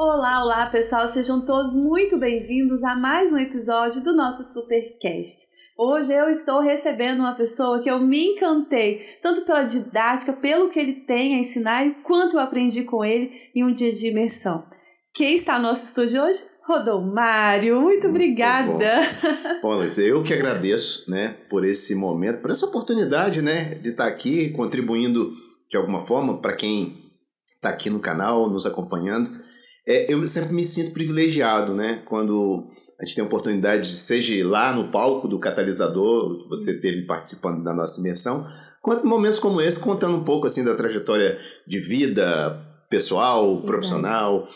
Olá, olá pessoal, sejam todos muito bem-vindos a mais um episódio do nosso Supercast. Hoje eu estou recebendo uma pessoa que eu me encantei, tanto pela didática, pelo que ele tem a ensinar e quanto eu aprendi com ele em um dia de imersão. Quem está no nosso estúdio hoje? Rodomário, muito obrigada. Bom, Luiz, eu que agradeço, né, por esse momento, por essa oportunidade, né, de estar aqui contribuindo de alguma forma para quem está aqui no canal, nos acompanhando. Eu sempre me sinto privilegiado, né, quando a gente tem a oportunidade, seja lá no palco do Catalisador, você teve participando da nossa imersão, quanto em momentos como esse, contando um pouco assim da trajetória de vida pessoal, profissional,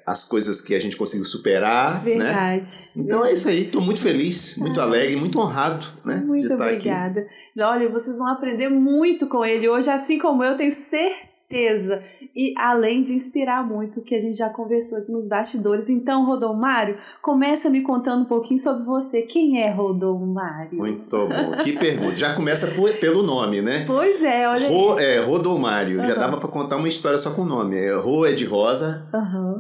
as coisas que a gente conseguiu superar, Verdade. Né? Então é isso aí, estou muito feliz, muito alegre, muito honrado, né, muito de estar obrigada. aqui. Olha, vocês vão aprender muito com ele hoje, assim como eu tenho certeza. E além de inspirar muito, que a gente já conversou aqui nos bastidores. Então, Rodomário, começa me contando um pouquinho sobre você. Quem é Rodomário? Muito bom. Que pergunta. Já começa pelo nome, né? Pois é, olha aí. Rodomário. Já dava para contar uma história só com o nome. Rô é de Rosa,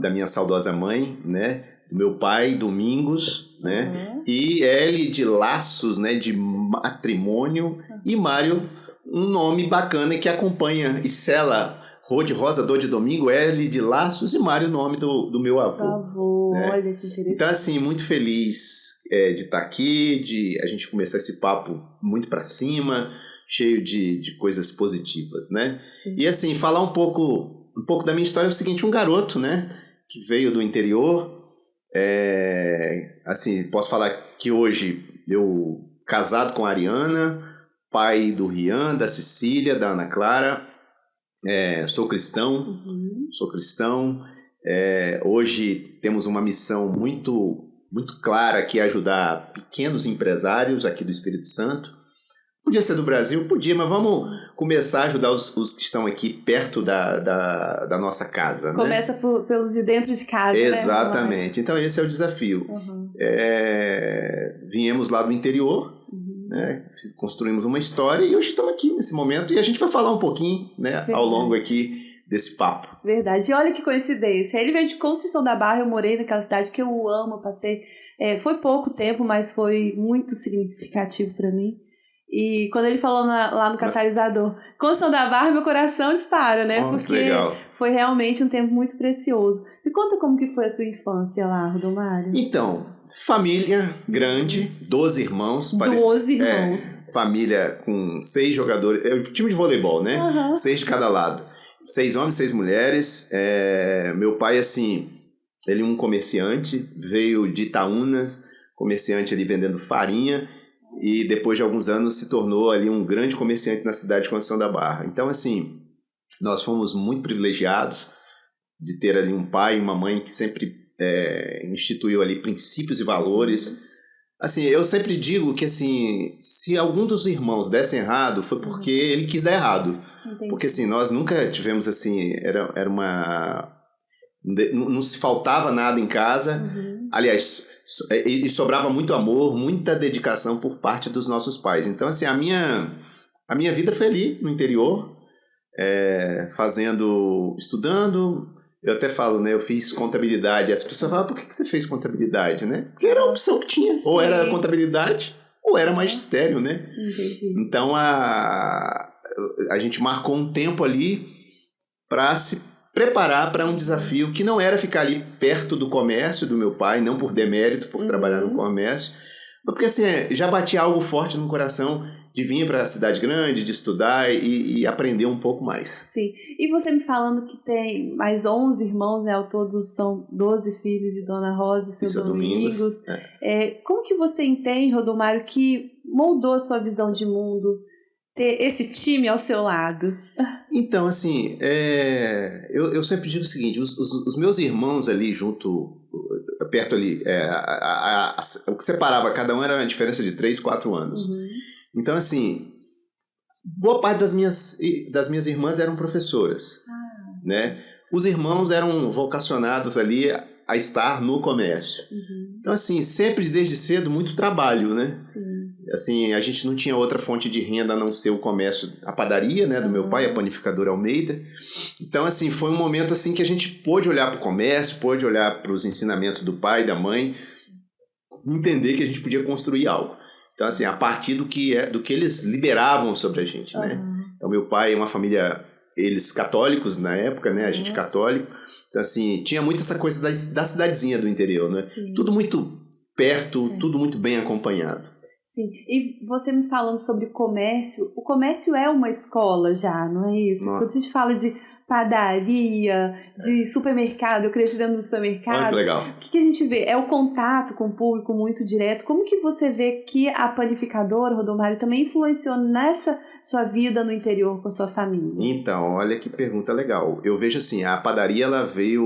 da minha saudosa mãe, né? Do meu pai, Domingos, né? E L de Laços, né? De matrimônio. E Mário, um nome bacana que acompanha e sela Rô de Rosa, Dor de Domingo, L de Laços e Mário, o nome do meu avô. Né? Olha que interessante. Então, assim, muito feliz de estar aqui, de a gente começar esse papo muito para cima, cheio de coisas positivas, né? E, assim, falar um pouco da minha história é o seguinte, um garoto, né, que veio do interior, assim, posso falar que hoje eu casado com a Ariana, pai do Rian, da Cecília, da Ana Clara, sou cristão, hoje temos uma missão muito, muito clara que é ajudar pequenos empresários aqui do Espírito Santo. Podia ser do Brasil? Podia, mas vamos começar a ajudar os que estão aqui perto da nossa casa. Começa, né? Pelos de dentro de casa. Exatamente, né? Então esse é o desafio. Viemos lá do interior, né? Construímos uma história e hoje estamos aqui nesse momento e a gente vai falar um pouquinho, né, ao longo aqui desse papo. Verdade. E olha que coincidência. Ele veio de Conceição da Barra, eu morei naquela cidade que eu amo, passei... foi pouco tempo, mas foi muito significativo para mim. E quando ele falou lá no Catalisador, Conceição da Barra, meu coração dispara, né? Porque legal. Foi realmente um tempo muito precioso. Me conta como que foi a sua infância lá, Rodomário. Então, família grande, 12 irmãos. 12 irmãos. Família com 6 jogadores, time de voleibol, né? 6 de cada lado. 6 homens, 6 mulheres. Meu pai, assim, ele é um comerciante, veio de Itaúnas, comerciante ali vendendo farinha, e depois de alguns anos se tornou ali um grande comerciante na cidade de Conceição da Barra. Então, assim, nós fomos muito privilegiados de ter ali um pai e uma mãe que sempre instituiu ali princípios e valores. Assim, eu sempre digo que, assim, se algum dos irmãos desse errado, foi porque ele quis dar errado. Entendi. Porque, assim, nós nunca tivemos, assim, era uma... Não se faltava nada em casa. Aliás, e sobrava muito amor, muita dedicação por parte dos nossos pais. Então, assim, a minha vida foi ali no interior, estudando. Eu até falo, né? Eu fiz contabilidade. As pessoas falam, por que você fez contabilidade, né? Porque era a opção que tinha. Ou era contabilidade, ou era magistério, né? Entendi. Então, a gente marcou um tempo ali para se preparar para um desafio que não era ficar ali perto do comércio do meu pai, não por demérito, por trabalhar no comércio, mas porque, assim, já batia algo forte no coração de vir para a cidade grande, de estudar e aprender um pouco mais. Sim. E você me falando que tem mais 11 irmãos, né? Ao todo são 12 filhos de Dona Rosa e seu Domingos. Como que você entende, Rodomário, que moldou a sua visão de mundo ter esse time ao seu lado? Então, assim, eu sempre digo o seguinte, os meus irmãos ali perto ali, o que separava cada um era uma diferença de 3, 4 anos. Então, assim, boa parte das minhas irmãs eram professoras, né? Os irmãos eram vocacionados ali a estar no comércio. Então, assim, sempre desde cedo muito trabalho, né? Sim. assim, a gente não tinha outra fonte de renda a não ser o comércio, a padaria, né, do meu pai, a panificadora Almeida. Então, assim, foi um momento assim que a gente pôde olhar para o comércio, pôde olhar para os ensinamentos do pai e da mãe, entender que a gente podia construir algo. Então, assim, a partir do que eles liberavam sobre a gente, né? Então, meu pai é uma família, eles católicos na época, né? A gente católico. Então, assim, tinha muito essa coisa da cidadezinha do interior, né? Sim. Tudo muito perto, tudo muito bem acompanhado. Sim, e você me falando sobre comércio, o comércio é uma escola já, não é isso? Nossa. Quando a gente fala de padaria, de supermercado, eu cresci dentro do supermercado. Olha que legal. O que a gente vê? É o contato com o público muito direto. Como que você vê que a panificadora, Rodomário, também influenciou nessa sua vida no interior com a sua família? Então, olha que pergunta legal. Eu vejo assim, a padaria, ela veio...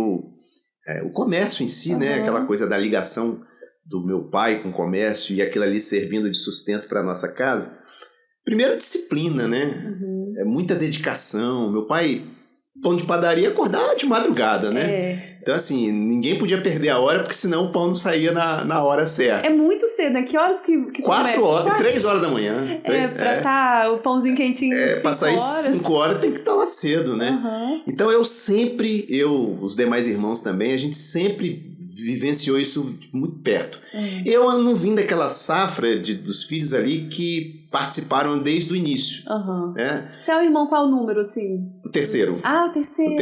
o comércio em si, né? Aquela coisa da ligação do meu pai com o comércio e aquilo ali servindo de sustento para nossa casa. Primeiro, disciplina, né? É muita dedicação. Meu pai, pão de padaria, acordava de madrugada, né? Então, assim, ninguém podia perder a hora, porque senão o pão não saía na hora certa. É muito cedo, né? Que horas que 4 horas, 3 horas da manhã. Pra estar o pãozinho quentinho 5 horas. Pra sair 5 horas tem que estar lá cedo, né? Então, os demais irmãos também, a gente sempre vivenciou isso muito perto. Eu não vim daquela safra dos filhos ali que participaram desde o início. Né? Você é o irmão qual número, assim? O terceiro. Ah, o terceiro.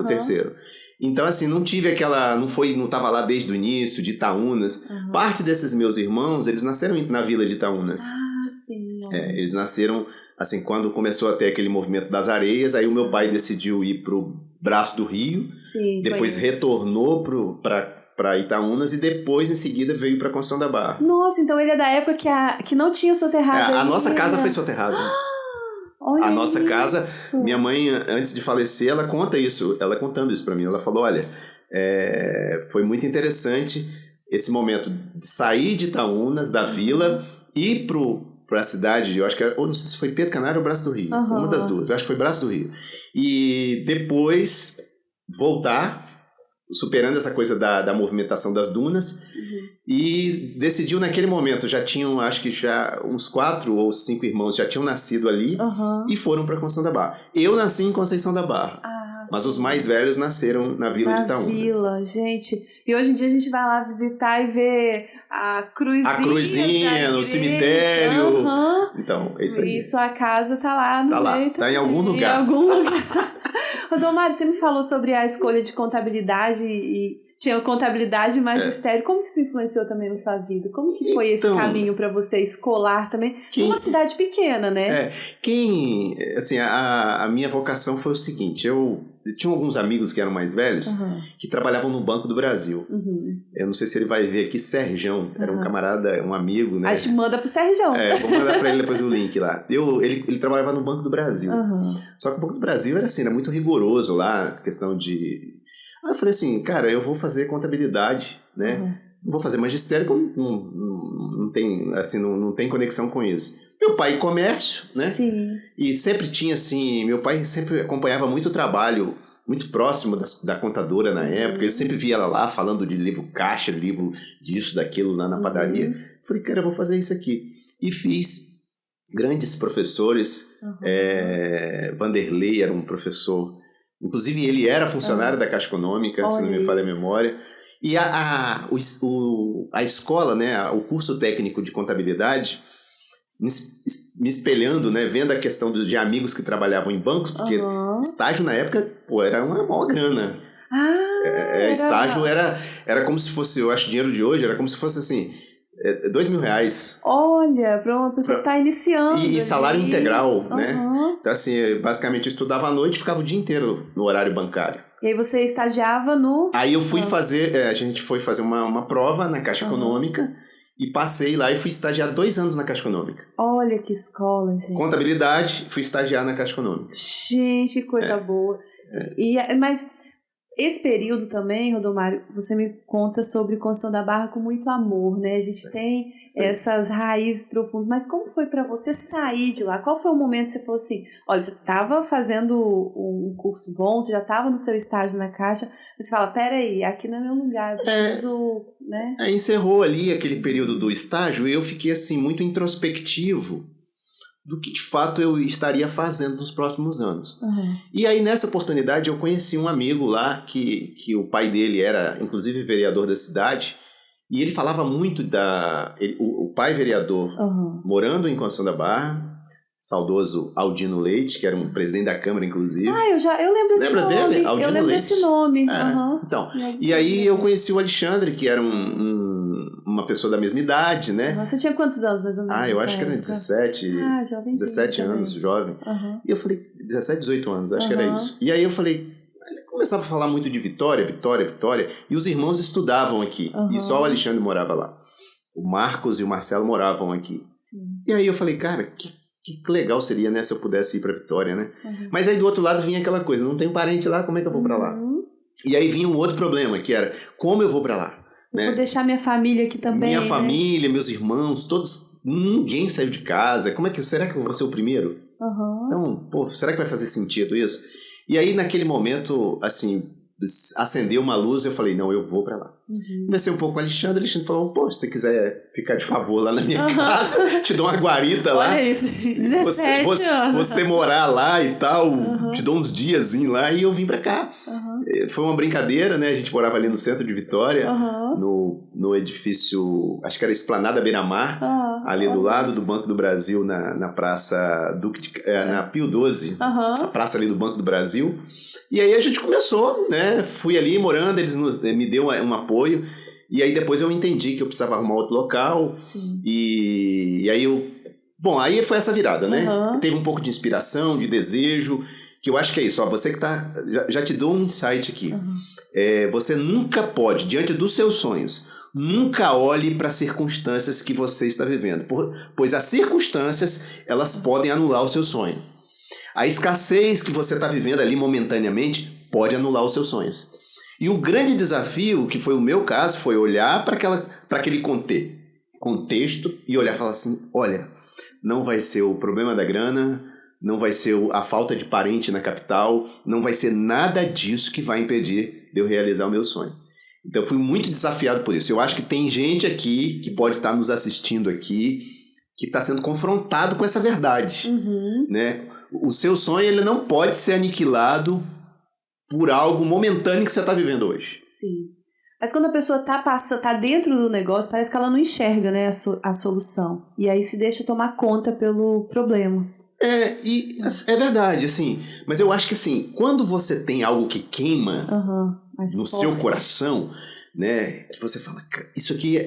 O terceiro. Então, assim, não tive aquela... Não estava lá desde o início, de Itaúnas. Parte desses meus irmãos, eles nasceram na vila de Itaúnas. Ah, sim. Eles nasceram, assim, quando começou a ter aquele movimento das areias, aí o meu pai decidiu ir pro Braço do Rio. Sim, depois retornou para Itaúnas e depois, em seguida, veio para Conceição da Barra. Nossa, então ele é da época que não tinha soterrado. A nossa casa foi soterrada. Olha a nossa isso. casa, minha mãe, antes de falecer, ela contando isso para mim. Ela falou, olha, foi muito interessante esse momento de sair de Itaúnas, da vila, ir para a cidade, eu acho que ou não sei se foi Pedro Canário ou Braço do Rio, uma das duas, eu acho que foi Braço do Rio. E depois voltar, superando essa coisa da movimentação das dunas, e decidiu naquele momento, já tinham, acho que já uns 4 ou 5 irmãos já tinham nascido ali, e foram para Conceição da Barra. Eu nasci em Conceição da Barra, mas os mais velhos nasceram na vila de Itaúnas. Na vila, gente. E hoje em dia a gente vai lá visitar e ver a cruzinha no cemitério. Então, é isso aí. E sua casa tá lá no meio. Tá em algum lugar. Em algum lugar. Rodomário, você me falou sobre a escolha de contabilidade e tinha contabilidade e magistério. Como que isso influenciou também na sua vida? Como que foi esse caminho para você escolar também? Numa cidade pequena, né? Assim, a minha vocação foi o seguinte, eu tinha alguns amigos que eram mais velhos que trabalhavam no Banco do Brasil. Eu não sei se ele vai ver aqui, Serjão, era um camarada, um amigo, né? A gente manda pro Serjão. Vou mandar pra ele depois o link lá. Ele trabalhava no Banco do Brasil. Só que o Banco do Brasil era assim, era muito rigoroso lá, questão de... Aí eu falei assim, cara, eu vou fazer contabilidade, né? Não vou fazer magistério, não tem, assim, não tem conexão com isso. Meu pai comércio, né? Sim. E sempre tinha assim, meu pai sempre acompanhava muito o trabalho, muito próximo da contadora na época. Eu sempre via ela lá falando de livro caixa, livro disso, daquilo lá na padaria. Falei, cara, eu vou fazer isso aqui. E fiz. Grandes professores, Vanderlei era um professor, inclusive ele era funcionário da Caixa Econômica, se não me falha a memória. E a escola, né, o curso técnico de contabilidade, me espelhando, né, vendo a questão de amigos que trabalhavam em bancos, porque estágio na época, era uma maior grana. Estágio era como se fosse, eu acho, dinheiro de hoje, era como se fosse assim, R$2.000. Olha, para uma pessoa que está iniciando. E salário integral, né? Então, assim, basicamente eu estudava à noite e ficava o dia inteiro no horário bancário. E aí você estagiava no... Aí eu fui fazer, a gente foi fazer uma prova na Caixa Econômica e passei lá e fui estagiar 2 anos na Caixa Econômica. Olha que escola, gente. Contabilidade, fui estagiar na Caixa Econômica. Gente, que coisa boa. Mas Esse período também, Rodomário, você me conta sobre Conceição da Barra com muito amor, né? A gente tem essas raízes profundas, mas como foi para você sair de lá? Qual foi o momento que você falou assim, olha, você estava fazendo um curso bom, você já estava no seu estágio na Caixa, você fala, peraí, aqui não é meu lugar, eu preciso, né? Encerrou ali aquele período do estágio e eu fiquei assim muito introspectivo do que de fato eu estaria fazendo nos próximos anos. Uhum. E aí nessa oportunidade eu conheci um amigo lá que o pai dele era inclusive vereador da cidade e ele falava muito o pai vereador morando em Conceição da Barra, saudoso Aldino Leite, que era um presidente da Câmara inclusive. Eu lembro desse nome. Lembra dele? Aldino eu lembro Leite. desse nome. Então, e aí eu conheci o Alexandre, que era uma pessoa da mesma idade, né? Você tinha quantos anos, mais ou menos? Eu acho que era 17, 17 anos, jovem. E eu falei, 17, 18 anos, acho que era isso. E aí eu falei, ele começava a falar muito de Vitória, e os irmãos estudavam aqui, e só o Alexandre morava lá. O Marcos e o Marcelo moravam aqui. Sim. E aí eu falei, cara, que legal seria, né, se eu pudesse ir pra Vitória, né? Mas aí do outro lado vinha aquela coisa, não tenho parente lá, como é que eu vou pra lá? E aí vinha um outro problema, que era, como eu vou pra lá? Né? Vou deixar minha família aqui também. Minha família, meus irmãos, todos, ninguém saiu de casa. Será que eu vou ser o primeiro? Então, será que vai fazer sentido isso? E aí, naquele momento, assim, acendeu uma luz e eu falei, não, eu vou pra lá. Comecei um pouco com o Alexandre falou, se você quiser ficar de favor lá na minha casa, te dou uma guarita lá. Olha isso, 17 anos. Você morar lá e tal, te dou uns diazinhos lá e eu vim pra cá. Foi uma brincadeira, né? A gente morava ali no centro de Vitória, no edifício, acho que era Esplanada Beira-Mar, ali do lado do Banco do Brasil, na Praça na Pio 12, a praça ali do Banco do Brasil. E aí a gente começou, né? Fui ali morando, eles me deu um apoio. E aí depois eu entendi que eu precisava arrumar outro local. Sim. E aí aí foi essa virada, né? Teve um pouco de inspiração, de desejo, que eu acho que é isso. Você que tá... Já te dou um insight aqui. Você nunca pode, diante dos seus sonhos, nunca olhe para as circunstâncias que você está vivendo. Pois as circunstâncias, elas podem anular o seu sonho. A escassez que você está vivendo ali momentaneamente pode anular os seus sonhos. E o grande desafio, que foi o meu caso, foi olhar para aquele contexto e olhar e falar assim, olha, não vai ser o problema da grana, não vai ser a falta de parente na capital, não vai ser nada disso que vai impedir de eu realizar o meu sonho. Então eu fui muito desafiado por isso. Eu acho que tem gente aqui que pode estar nos assistindo aqui que está sendo confrontado com essa verdade, né? O seu sonho ele não pode ser aniquilado por algo momentâneo que você está vivendo hoje. Sim. Mas quando a pessoa tá dentro do negócio, parece que ela não enxerga, né, a solução. E aí se deixa tomar conta pelo problema. É verdade, assim. Mas eu acho que assim, quando você tem algo que queima no seu coração, né, que você fala, isso aqui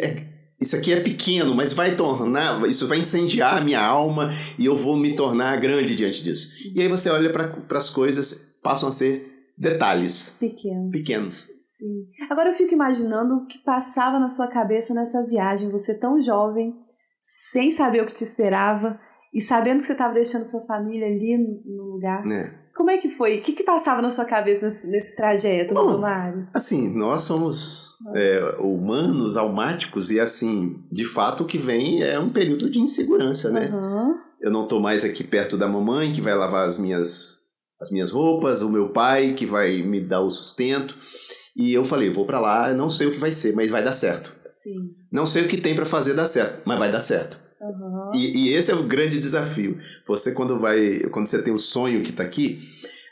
é pequeno, mas isso vai incendiar a minha alma e eu vou me tornar grande diante disso. E aí você olha para as coisas, passam a ser detalhes. Pequenos. Sim. Agora eu fico imaginando o que passava na sua cabeça nessa viagem, você tão jovem, sem saber o que te esperava e sabendo que você estava deixando sua família ali no lugar. Como é que foi? O que passava na sua cabeça nesse trajeto, Mário? Assim, nós somos humanos, almáticos, e assim, de fato o que vem é um período de insegurança, né? Eu não estou mais aqui perto da mamãe, que vai lavar as minhas roupas, o meu pai, que vai me dar o sustento. E eu falei, vou pra lá, não sei o que vai ser, mas vai dar certo. Sim. Não sei o que tem pra fazer dar certo, mas vai dar certo. E esse é o grande desafio. Você quando você tem o sonho que tá aqui...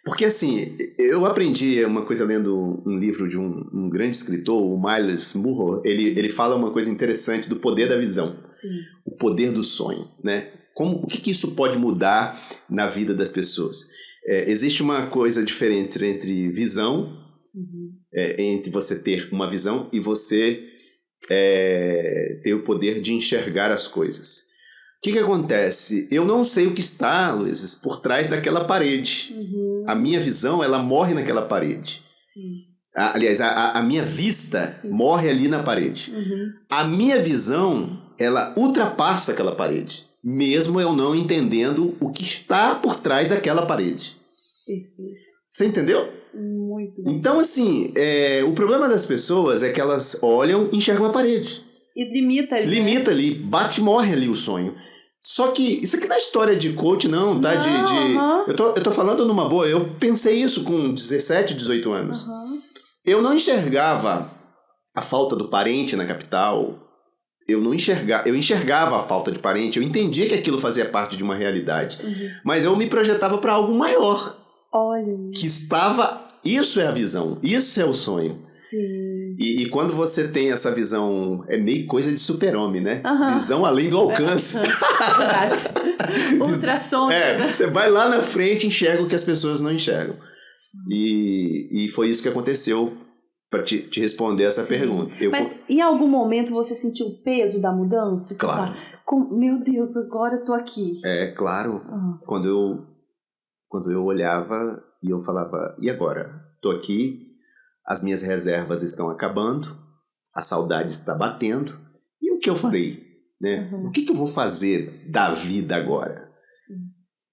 Porque assim, eu aprendi uma coisa lendo um livro de um grande escritor, o Miles Monroe. Ele fala uma coisa interessante do poder da visão. Sim. O poder do sonho, né? O que isso pode mudar na vida das pessoas? Existe uma coisa diferente entre visão, entre você ter uma visão e você ter o poder de enxergar as coisas. O que acontece? Eu não sei o que está, Luiz, por trás daquela parede. A minha visão, ela morre naquela parede. Sim. Aliás, a minha vista morre ali na parede. A minha visão, ela ultrapassa aquela parede, mesmo eu não entendendo o que está por trás daquela parede. Perfeito. Você entendeu? Muito bem. Então, assim, o problema das pessoas é que elas olham e enxergam a parede. E limita ali. Limita ali, bate e morre ali o sonho. Só que isso aqui não é história de coach, não, tá? Eu tô falando numa boa, eu pensei isso com 17, 18 anos. Eu não enxergava a falta do parente na capital, eu enxergava a falta de parente, eu entendia que aquilo fazia parte de uma realidade, mas eu me projetava para algo maior. Olha. Que estava... Isso é a visão, isso é o sonho. Sim. E quando você tem essa visão, é meio coisa de super-homem, né? Visão além do alcance. Verdade. Ultrassônico. Você vai lá na frente e enxerga o que as pessoas não enxergam. E foi isso que aconteceu para te responder essa pergunta. Mas em algum momento você sentiu o peso da mudança? Claro. Meu Deus, agora eu tô aqui. Claro. Quando eu olhava e eu falava, e agora? Tô aqui, as minhas reservas estão acabando, a saudade está batendo, e o que eu farei? Né? O que eu vou fazer da vida agora?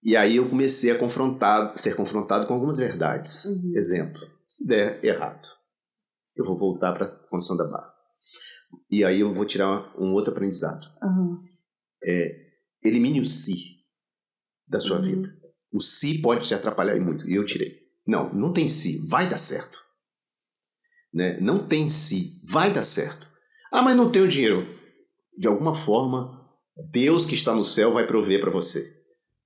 E aí eu comecei a ser confrontado com algumas verdades. Exemplo, se der errado, eu vou voltar para a condição da barra. E aí eu vou tirar um outro aprendizado. Elimine o se da sua vida. O se pode te atrapalhar muito, e eu tirei. Não tem se, vai dar certo. Né? Não tem se, vai dar certo. Mas não tenho dinheiro. De alguma forma, Deus que está no céu vai prover para você.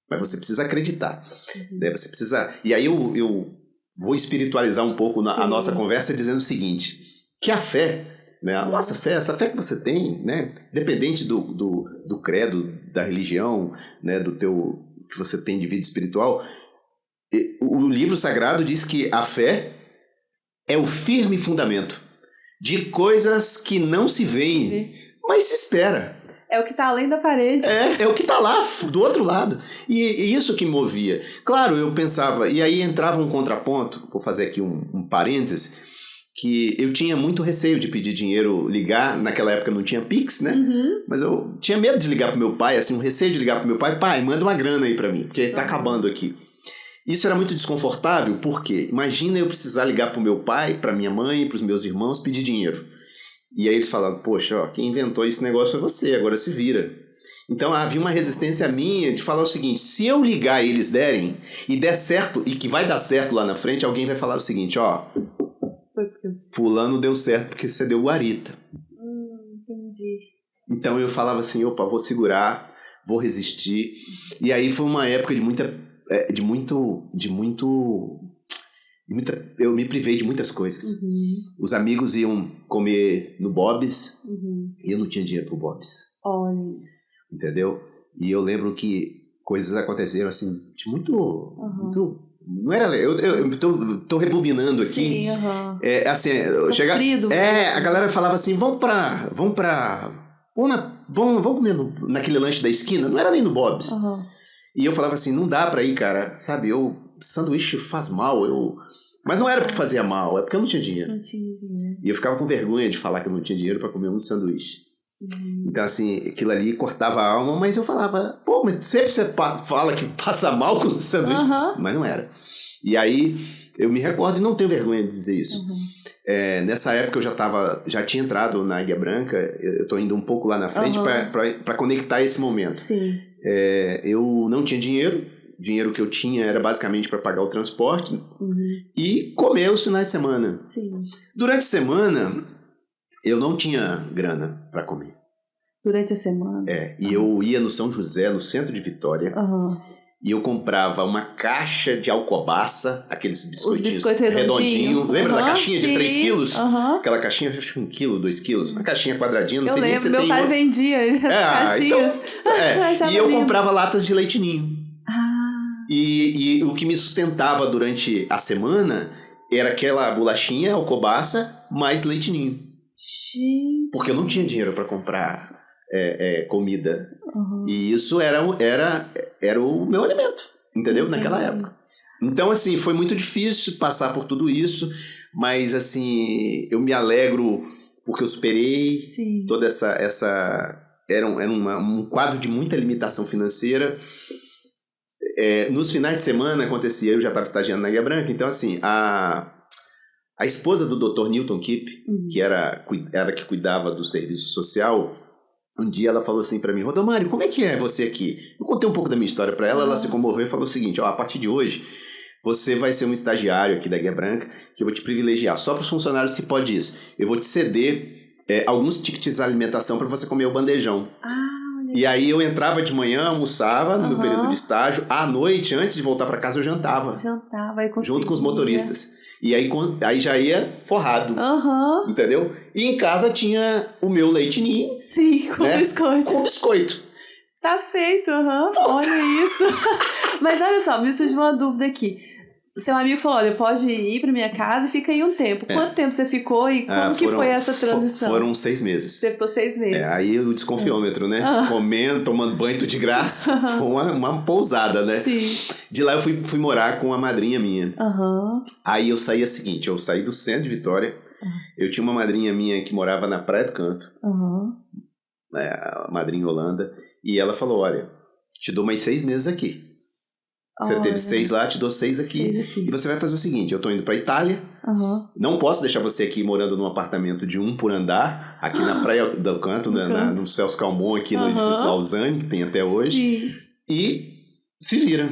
Mas você precisa acreditar. Né? Você precisa... E aí eu vou espiritualizar um pouco a nossa conversa dizendo o seguinte, que a fé, né? A nossa fé, essa fé que você tem, né? Independente do credo, da religião, né? Que você tem de vida espiritual, o livro sagrado diz que a fé é o firme fundamento de coisas que não se veem, mas se espera. É o que está além da parede. É o que está lá, do outro lado. E isso que me movia. Claro, eu pensava, e aí entrava um contraponto, vou fazer aqui um parêntese, que eu tinha muito receio de pedir dinheiro, ligar, naquela época não tinha Pix, né? Mas eu tinha medo de ligar pro meu pai, assim, um receio de ligar pro meu pai, manda uma grana aí para mim, porque tá acabando aqui. Isso era muito desconfortável, porque imagina eu precisar ligar pro meu pai, pra minha mãe, pros meus irmãos, pedir dinheiro. E aí eles falavam, poxa, quem inventou esse negócio foi você, agora se vira. Então havia uma resistência minha de falar o seguinte, se eu ligar e eles derem, e der certo, e que vai dar certo lá na frente, alguém vai falar o seguinte, fulano deu certo porque você deu guarita. Entendi. Então eu falava assim, vou segurar, vou resistir. E aí foi uma época eu me privei de muitas coisas. Os amigos iam comer no Bob's e eu não tinha dinheiro pro Bob's. Olha isso. Entendeu? E eu lembro que coisas aconteceram assim, de muito não era... Eu tô rebobinando aqui. Sim, assim, sofrido. A galera falava assim, vamos comer naquele lanche da esquina. Não era nem no Bob's. E eu falava assim, não dá pra ir, cara. Sabe, sanduíche faz mal. Mas não era porque fazia mal, é porque eu não tinha dinheiro. E eu ficava com vergonha de falar que eu não tinha dinheiro pra comer um sanduíche. Então, assim, aquilo ali cortava a alma, mas eu falava, mas sempre você fala que passa mal com o sanduíche. Mas não era. E aí, eu me recordo e não tenho vergonha de dizer isso. Nessa época eu já tinha entrado na Águia Branca, eu tô indo um pouco lá na frente pra conectar esse momento. Sim. Eu não tinha dinheiro. O dinheiro que eu tinha era basicamente para pagar o transporte e comer os finais de semana. Sim. Durante a semana, eu não tinha grana para comer. Durante a semana? E eu ia no São José, no centro de Vitória, e eu comprava uma caixa de alcobaça, aqueles biscoitinhos redondinhos. Lembra da caixinha de 3 quilos? Aquela caixinha, acho que 1 quilo, 2 quilos. Uma caixinha quadradinha, não sei nem se tem... Eu lembro, meu pai vendia as caixinhas. Então, e eu comprava latas de leite ninho. E o que me sustentava durante a semana era aquela bolachinha, alcobaça, mais leite ninho. Gente. Porque eu não tinha dinheiro para comprar comida. E isso era o meu alimento, entendeu? Naquela época. Então, assim, foi muito difícil passar por tudo isso, mas, assim, eu me alegro porque eu superei toda essa... Era um quadro de muita limitação financeira. nos finais de semana acontecia, eu já estava estagiando na Guia Branca, então assim, a esposa do Dr. Newton Kipp, que era que cuidava do serviço social, um dia ela falou assim para mim, Rodomário, como é que é você aqui? Eu contei um pouco da minha história para ela, ela se comoveu e falou o seguinte, a partir de hoje, você vai ser um estagiário aqui da Guia Branca, que eu vou te privilegiar só para os funcionários que pode isso. Eu vou te ceder alguns tickets de alimentação para você comer o bandejão. E aí eu entrava de manhã, almoçava no meu período de estágio, à noite, antes de voltar para casa, eu jantava. Aí junto com os motoristas. E aí já ia forrado. Entendeu? E em casa tinha o meu leite ninho. Sim, com biscoito. Com biscoito. Tá feito, olha isso. Mas olha só, me surgiu uma dúvida aqui. Seu amigo falou, olha, pode ir pra minha casa e fica aí um tempo. Quanto tempo você ficou e como que foi essa transição? Foram 6 meses. Você ficou 6 meses. Aí o desconfiômetro, né? Comendo, tomando banho, tudo de graça. Foi uma pousada, né? Sim. De lá eu fui morar com a madrinha minha. Aí eu saí eu saí do centro de Vitória. Eu tinha uma madrinha minha que morava na Praia do Canto. A madrinha Holanda. E ela falou, olha, te dou mais 6 meses aqui. Você teve 6 lá, te dou 6 aqui. E você vai fazer o seguinte, eu tô indo pra Itália, não posso deixar você aqui morando num apartamento de 1 por andar, aqui na Praia do Canto, no Celso Calmon, aqui no edifício Lausanne, que tem até hoje. Sim. E se vira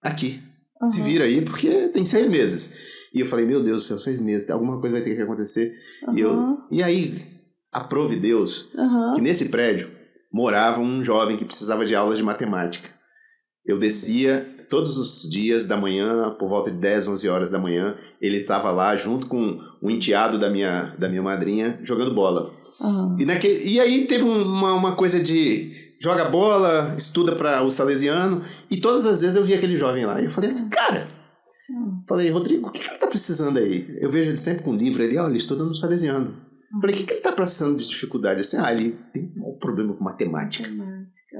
aqui. Se vira aí, porque tem 6 meses. E eu falei, meu Deus do céu, 6 meses, alguma coisa vai ter que acontecer. E aí, aprove Deus, que nesse prédio morava um jovem que precisava de aulas de matemática. Eu descia todos os dias da manhã, por volta de 10, 11 horas da manhã, ele estava lá junto com o enteado da minha madrinha, jogando bola. E aí teve uma coisa de joga bola, estuda para o salesiano, e todas as vezes eu via aquele jovem lá. E eu falei assim, cara, falei, Rodrigo, o que ele está precisando aí? Eu vejo ele sempre com livro, ele estuda no salesiano. Falei, o que ele está passando de dificuldade? Assim, ele tem um problema com matemática.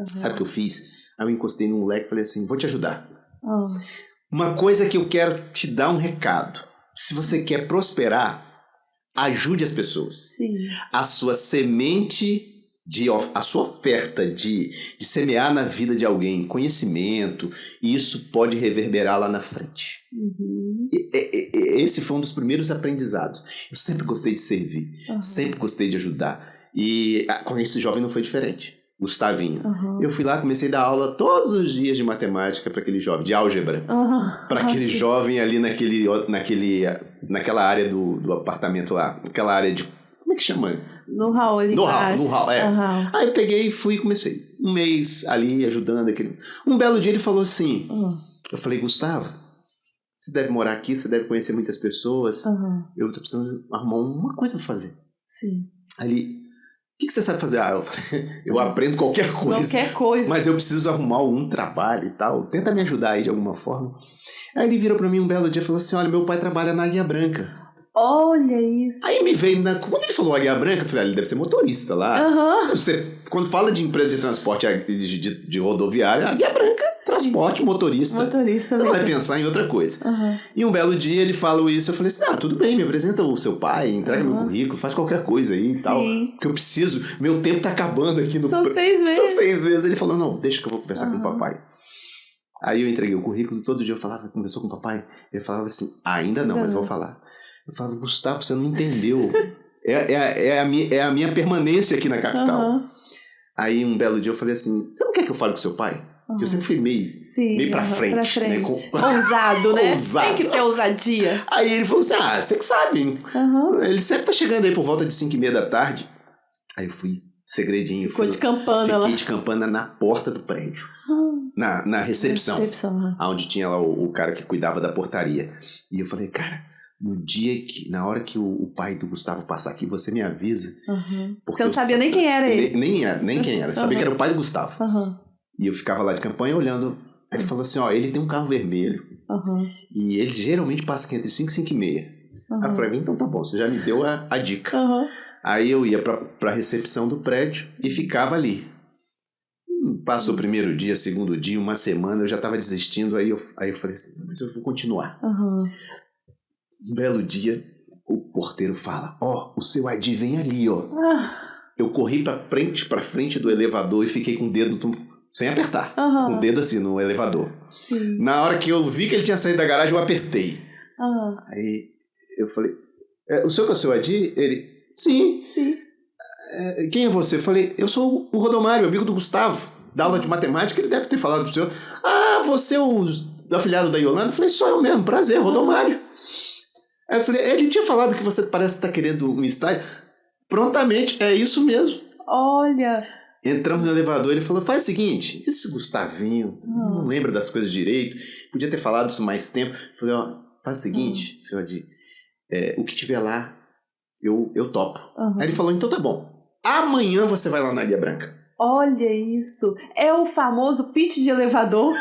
Sabe o que eu fiz? Aí eu encostei num leque e falei assim, vou te ajudar. Uma coisa que eu quero te dar um recado. Se você quer prosperar, ajude as pessoas. Sim. A sua semente, a sua oferta de semear na vida de alguém conhecimento, e isso pode reverberar lá na frente. Esse foi um dos primeiros aprendizados. Eu sempre gostei de servir, sempre gostei de ajudar. E com esse jovem não foi diferente. Gustavinho. Eu fui lá, comecei a dar aula todos os dias de matemática para aquele jovem, de álgebra. Para aquele jovem ali naquela área do apartamento lá. Aquela área de... Como é que chama? No hall ali. No hall, Aí eu peguei e fui e comecei. Um mês ali ajudando aquele... Um belo dia ele falou assim... Eu falei, Gustavo, você deve morar aqui, você deve conhecer muitas pessoas. Eu tô precisando arrumar uma coisa pra fazer. Sim. Ali... O que você sabe fazer? Eu aprendo qualquer coisa. Mas eu preciso arrumar um trabalho e tal. Tenta me ajudar aí de alguma forma. Aí ele virou pra mim um belo dia e falou assim, olha, meu pai trabalha na Guia Branca. Olha isso. Aí me veio... Quando ele falou a Guia Branca, eu falei, ele deve ser motorista lá. Quando fala de empresa de transporte de rodoviária, a Guia Branca, transporte, motorista. Você não vai pensar em outra coisa. E um belo dia ele falou isso, eu falei assim, tudo bem, me apresenta o seu pai, entrega meu currículo, faz qualquer coisa aí e tal. Que eu preciso, meu tempo tá acabando aqui. São 6 meses. São 6 meses. Ele falou, não, deixa que eu vou conversar com o papai. Aí eu entreguei o currículo, todo dia eu falava, conversou com o papai, ele falava assim, ainda não, mas vou falar. Eu falava, Gustavo, você não entendeu. É a minha permanência aqui na capital. Aí um belo dia eu falei assim, você não quer que eu fale com seu pai? Eu sempre fui meio pra frente. Né? Ousado, né? Tem que ter ousadia. Aí ele falou assim, você que sabe. Ele sempre tá chegando aí por volta de 5:30 da tarde. Aí eu fui, segredinho. Ficou de campana lá. Fiquei de campana na porta do prédio. Na recepção. Onde tinha lá o cara que cuidava da portaria. E eu falei, cara, na hora que o pai do Gustavo passar aqui, você me avisa. Você não sabia nem quem era ele. Nem quem era. Sabia que era o pai do Gustavo. E eu ficava lá de campanha olhando. Aí ele falou assim, ele tem um carro vermelho. E ele geralmente passa aqui entre 5 e 5:30. Aí eu falei, então tá bom, você já me deu a dica. Aí eu ia pra recepção do prédio e ficava ali. Passou o primeiro dia, segundo dia, uma semana, eu já tava desistindo. Aí eu falei assim, mas eu vou continuar. Um belo dia, o porteiro fala, o seu Adi vem ali, Eu corri pra frente do elevador e fiquei com o dedo sem apertar, com o dedo assim no elevador. Sim. Na hora que eu vi que ele tinha saído da garagem, eu apertei. Aí eu falei, o senhor que é o seu Adi? Ele, sim. Quem é você? Eu falei, eu sou o Rodomário, amigo do Gustavo, da aula de matemática, ele deve ter falado pro senhor. Ah, você é o afilhado da Yolanda? Eu falei, sou eu mesmo, prazer, Rodomário. Aí eu falei, ele tinha falado que você parece estar querendo um estágio. Prontamente, é isso mesmo. Olha. Entramos no elevador, ele falou, faz o seguinte, esse Gustavinho não lembra das coisas direito, podia ter falado isso mais tempo. Eu falei, faz o seguinte, senhor Adi, o que tiver lá, eu topo. Aí ele falou, então tá bom, amanhã você vai lá na Águia Branca. Olha isso, é o famoso pitch de elevador.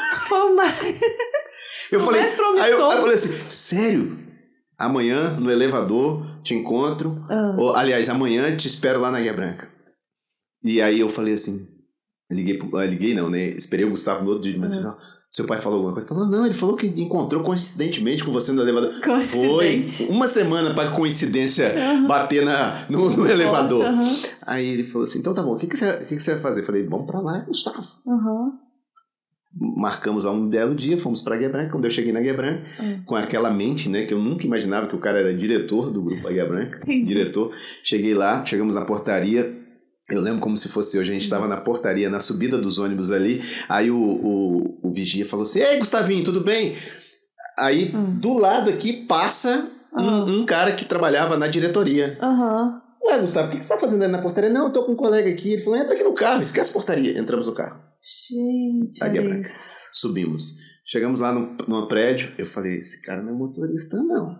Eu falei, mais promissor. Aí eu falei assim, sério? Amanhã no elevador te encontro, ou, aliás, amanhã te espero lá na Águia Branca. E aí eu falei assim, liguei não, né? Esperei o Gustavo no outro dia, mas seu pai falou alguma coisa? Falou, não, ele falou que encontrou coincidentemente com você no elevador. Foi uma semana para coincidência bater no elevador. Aí ele falou assim, então tá bom, o que você vai fazer? Eu falei, vamos pra lá, Gustavo. Marcamos lá um belo dia, fomos pra Águia Branca. Quando eu cheguei na Águia Branca, com aquela mente, né, que eu nunca imaginava que o cara era diretor do grupo Águia Branca. Diretor. Cheguei lá, chegamos na portaria. Eu lembro como se fosse hoje, a gente estava na portaria, na subida dos ônibus ali, aí o vigia falou assim, ei, Gustavinho, tudo bem? Aí, do lado aqui, passa um cara que trabalhava na diretoria. Ué, Gustavo, o que você está fazendo aí na portaria? Não, eu tô com um colega aqui. Ele falou, entra aqui no carro, esquece a portaria. Entramos no carro. Gente, Águia Branca. Subimos. Chegamos lá no prédio, eu falei, esse cara não é motorista, não.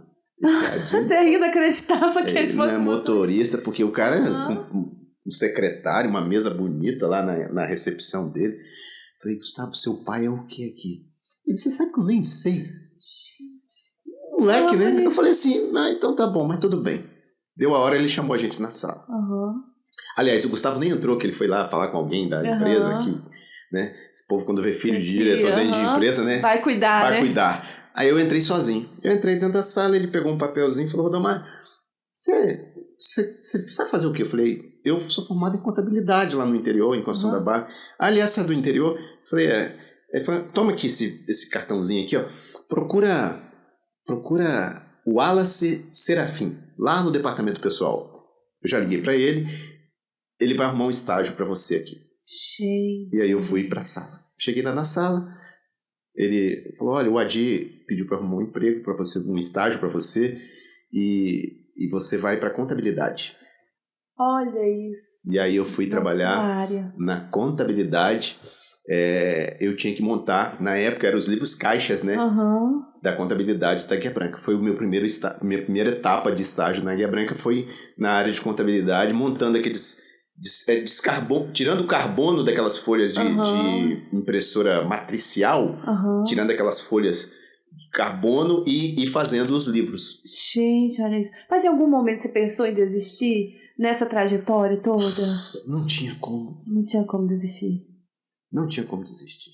Você ainda acreditava que ele fosse não é motorista, porque o cara... um secretário, uma mesa bonita lá na recepção dele. Falei, Gustavo, seu pai é o que aqui? Ele disse, você sabe que eu nem sei? Moleque, né? Eu falei assim, então tá bom, mas tudo bem. Deu a hora, ele chamou a gente na sala. Aliás, o Gustavo nem entrou, que ele foi lá falar com alguém da empresa aqui, né? Esse povo, quando vê filho de diretor dentro de empresa, né? Vai cuidar, Vai cuidar. Aí eu entrei sozinho. Eu entrei dentro da sala, ele pegou um papelzinho e falou, Rodomar, você sabe fazer o quê? Eu falei, eu sou formado em contabilidade lá no interior, em Construção da Barra. Aliás, você é do interior? Eu falei, Ele falou, toma aqui esse cartãozinho aqui, ó. Procura o Wallace Serafim, lá no departamento pessoal. Eu já liguei pra ele vai arrumar um estágio pra você aqui. Gente. E aí eu fui pra sala. Cheguei lá na sala, ele falou, olha, o Adi pediu pra arrumar um emprego pra você, um estágio pra você, e você vai pra contabilidade. Olha isso. E aí eu fui trabalhar na contabilidade. Eu tinha que montar, na época eram os livros caixas, né? Da contabilidade da Águia Branca. Foi minha primeira etapa de estágio na Águia Branca, foi na área de contabilidade, montando aqueles tirando o carbono daquelas folhas de impressora matricial, tirando aquelas folhas de carbono e fazendo os livros. Gente, olha isso. Mas em algum momento você pensou em desistir nessa trajetória toda? Não tinha como. Não tinha como desistir. Não tinha como desistir.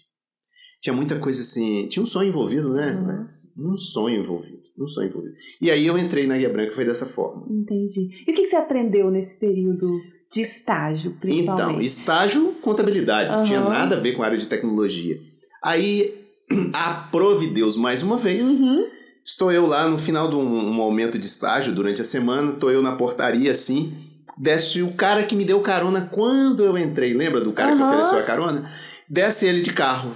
Tinha muita coisa assim... Tinha um sonho envolvido, né? Mas um sonho envolvido. E aí eu entrei na Águia Branca, foi dessa forma. Entendi. E o que você aprendeu nesse período de estágio, principalmente? Então, estágio, contabilidade. Não tinha nada a ver com a área de tecnologia. Aí, aprove Deus mais uma vez. Estou eu lá no final de um aumento de estágio durante a semana. Estou eu na portaria, assim... Desce o cara que me deu carona quando eu entrei. Lembra do cara que ofereceu a carona? Desce ele de carro,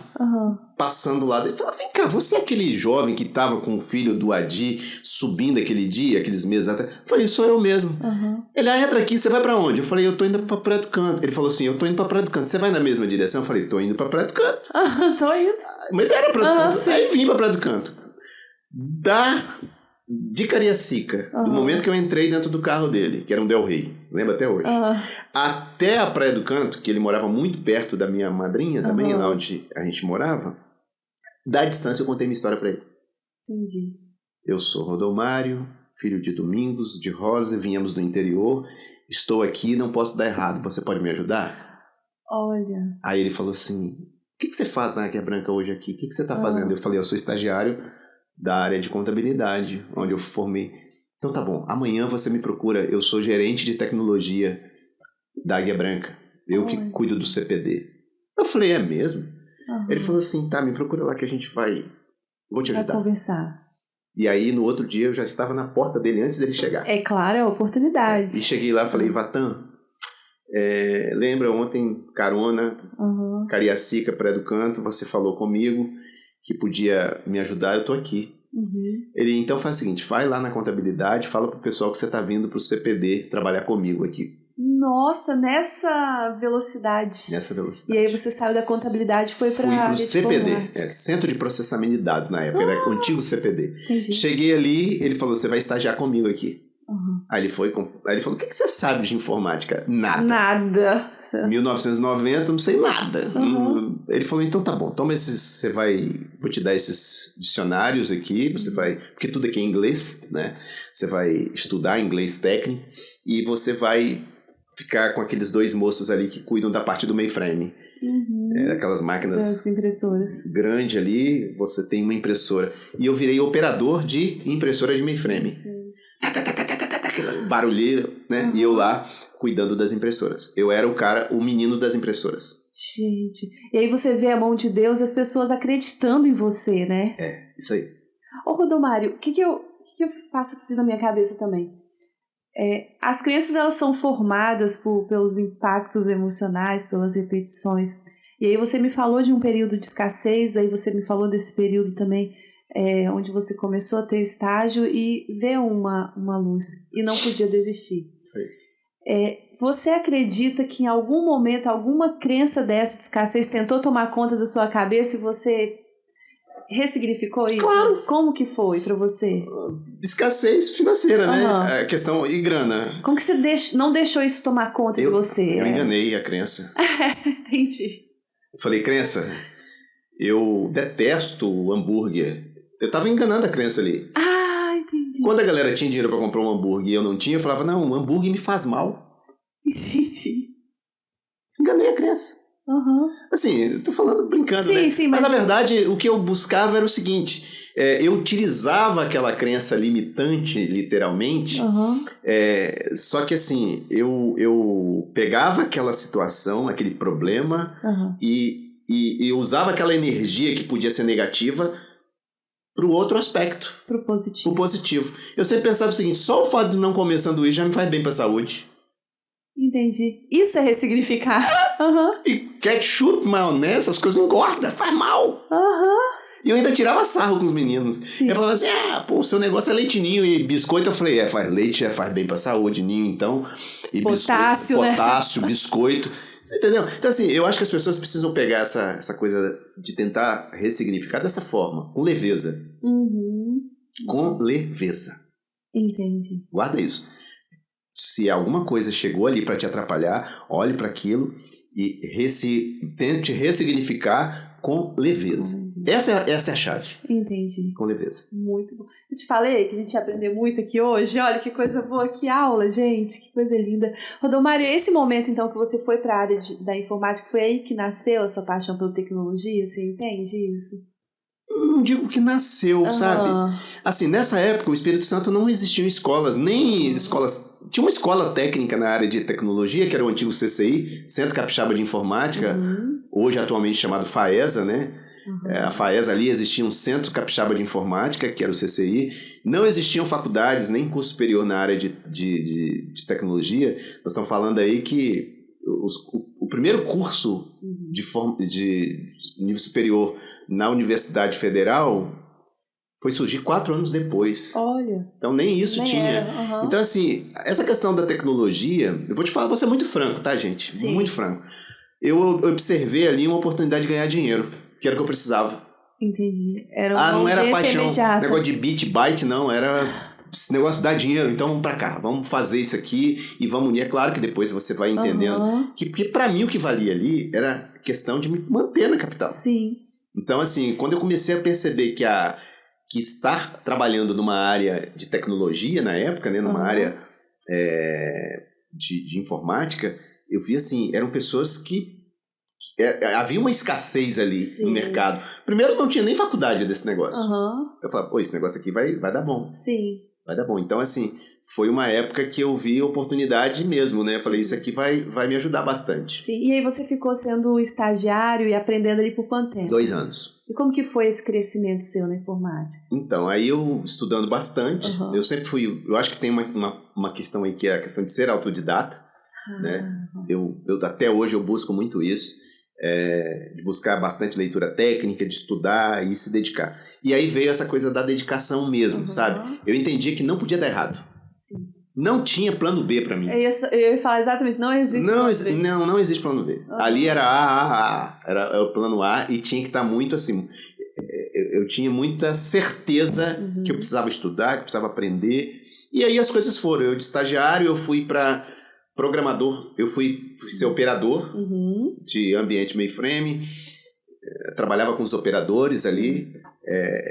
passando lá. Ele fala, vem cá, você é aquele jovem que estava com o filho do Adi subindo aquele dia, aqueles meses atrás? Eu falei, sou eu mesmo. Ele, entra aqui, você vai pra onde? Eu falei, eu tô indo pra Praia do Canto. Ele falou assim, eu tô indo pra Praia do Canto. Você vai na mesma direção? Eu falei, tô indo pra Praia do Canto. Tô indo. Mas era Praia do Canto. Aí vim pra Praia do Canto. De Cariacica, do momento que eu entrei dentro do carro dele, que era um Del Rey, lembra até hoje, até a Praia do Canto, que ele morava muito perto da minha madrinha também, lá onde a gente morava, da distância eu contei minha história pra ele. Entendi. Eu sou Rodomário, filho de Domingos, de Rosa, viemos do interior, estou aqui, não posso dar errado, você pode me ajudar? Olha. Aí ele falou assim, o que você faz na Águia Branca hoje aqui? O que você tá fazendo? Eu falei, eu sou estagiário da área de contabilidade, onde eu formei. Então tá bom, amanhã você me procura, eu sou gerente de tecnologia da Águia Branca, eu que cuido do CPD. Eu falei, é mesmo? Ele falou assim, tá, me procura lá que a gente vou te ajudar. Vai conversar. E aí, no outro dia, eu já estava na porta dele antes dele chegar. É claro, é a oportunidade. E cheguei lá e falei, Vatan, lembra ontem, carona, Cariacica, Praia do Canto, você falou comigo que podia me ajudar, eu tô aqui. Ele, então faz o seguinte, vai lá na contabilidade, fala pro pessoal que você tá vindo pro CPD trabalhar comigo aqui. Nossa, nessa velocidade. E aí você saiu da contabilidade e foi para Fui pro CPD, Centro de Processamento de Dados na época, era o antigo CPD. Entendi. Cheguei ali, ele falou, você vai estagiar comigo aqui. Aí ele falou, o que você sabe de informática? Nada. 1990, não sei nada. Ele falou, então tá bom, toma esses, vou te dar esses dicionários aqui, você vai, porque tudo aqui é em inglês, né? Você vai estudar inglês técnico e você vai ficar com aqueles 2 moços ali que cuidam da parte do mainframe. Aquelas máquinas das impressoras. Grande ali, você tem uma impressora. E eu virei operador de impressora de mainframe. Barulheiro, né? E eu lá cuidando das impressoras. Eu era o menino das impressoras. Gente, e aí você vê a mão de Deus e as pessoas acreditando em você, né? Isso aí. Ô Rodomário, o que eu faço assim na minha cabeça também? As crianças, elas são formadas pelos impactos emocionais, pelas repetições. E aí você me falou de um período de escassez, aí você me falou desse período também, onde você começou a ter estágio e vê uma luz e não podia desistir. Isso aí. Você acredita que em algum momento, alguma crença dessa de escassez tentou tomar conta da sua cabeça e você ressignificou isso? Claro. Como que foi pra você? Escassez financeira, né? Questão e grana. Como que você não deixou isso tomar conta de você? Eu enganei a crença. Entendi. Eu falei, crença, eu detesto hambúrguer. Eu tava enganando a crença ali. Entendi. Quando a galera tinha dinheiro pra comprar um hambúrguer e eu não tinha, eu falava, não, hambúrguer me faz mal. Entendi. Enganei a crença. Assim, eu tô falando brincando, né? Sim, mas na verdade, o que eu buscava era o seguinte, eu utilizava aquela crença limitante, literalmente, só que assim, eu pegava aquela situação, aquele problema, e usava aquela energia que podia ser negativa pro outro aspecto. Pro positivo. Pro positivo. Eu sempre pensava o seguinte, só o fato de não comer sanduíche já me faz bem pra saúde. Entendi. Isso é ressignificar. E ketchup, maionese, essas coisas engordam, faz mal. E eu ainda tirava sarro com os meninos. Sim. Eu falava assim, o seu negócio é leite ninho e biscoito. Eu falei, leite faz bem pra saúde, ninho então. E potássio, potássio, biscoito. Você entendeu? Então assim, eu acho que as pessoas precisam pegar essa coisa de tentar ressignificar dessa forma, com leveza. Com leveza. Entendi. Guarda isso. Se alguma coisa chegou ali para te atrapalhar, olhe para aquilo e tente ressignificar com leveza. Essa é a chave. Entendi. Com leveza. Muito bom. Eu te falei que a gente ia aprender muito aqui hoje. Olha que coisa boa, que aula, gente. Que coisa linda. Rodomário, esse momento então que você foi para a área da informática, foi aí que nasceu a sua paixão pela tecnologia? Você entende isso? Não digo que nasceu, sabe? Assim, nessa época o Espírito Santo não existiam escolas, nem escolas... Tinha uma escola técnica na área de tecnologia, que era o antigo CCI, Centro Capixaba de Informática, hoje atualmente chamado FAESA, né? A FAESA ali existia um Centro Capixaba de Informática, que era o CCI. Não existiam faculdades, nem curso superior na área de tecnologia. Nós estamos falando aí que o primeiro curso de nível superior na Universidade Federal foi surgir 4 anos depois. Olha. Então nem isso tinha. Então assim, essa questão da tecnologia, eu vou te falar, vou ser muito franco, tá, gente? Sim. Muito franco. Eu observei ali uma oportunidade de ganhar dinheiro, que era o que eu precisava. Entendi. Era uma não era paixão, imediata. Negócio de bit, byte, não, era... Esse negócio dá dinheiro, então vamos pra cá, vamos fazer isso aqui e vamos unir. É claro que depois você vai entendendo. Porque pra mim o que valia ali era questão de me manter na capital. Sim. Então assim, quando eu comecei a perceber que estar trabalhando numa área de tecnologia na época, né, numa área de informática, eu vi assim, eram pessoas que havia uma escassez ali no mercado. Primeiro, não tinha nem faculdade desse negócio. Eu falava, esse negócio aqui vai dar bom. Sim. vai dar bom. Então, assim, foi uma época que eu vi oportunidade mesmo, né? Eu falei, isso aqui vai me ajudar bastante. Sim, e aí você ficou sendo estagiário e aprendendo ali por quanto tempo? 2 anos. E como que foi esse crescimento seu na informática? Então, aí eu estudando bastante, eu sempre fui, eu acho que tem uma questão aí que é a questão de ser autodidata, né? Eu até hoje eu busco muito isso, de buscar bastante leitura técnica, de estudar e se dedicar. E aí veio essa coisa da dedicação mesmo, sabe? Eu entendi que não podia dar errado. Sim. Não tinha plano B para mim. Eu ia falar exatamente, não existe plano B. Não existe plano B. Ali era A, era o plano A e tinha que estar muito assim. Eu tinha muita certeza que eu precisava estudar, que eu precisava aprender. E aí as coisas foram. Eu de estagiário, eu fui para programador, eu fui ser operador de ambiente mainframe. Trabalhava com os operadores ali.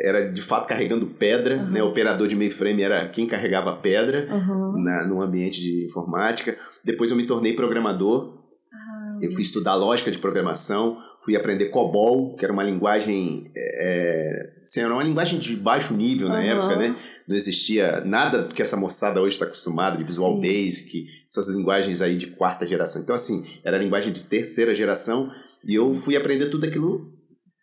Era de fato carregando pedra, né? O operador de mainframe era quem carregava pedra no ambiente de informática. Depois eu me tornei programador. Eu fui estudar lógica de programação, fui aprender COBOL, que era uma linguagem, era uma linguagem de baixo nível na época, né? Não existia nada que essa moçada hoje está acostumada, de Visual Basic, essas linguagens aí de 4ª geração. Então, assim, era linguagem de 3ª geração e eu fui aprender tudo aquilo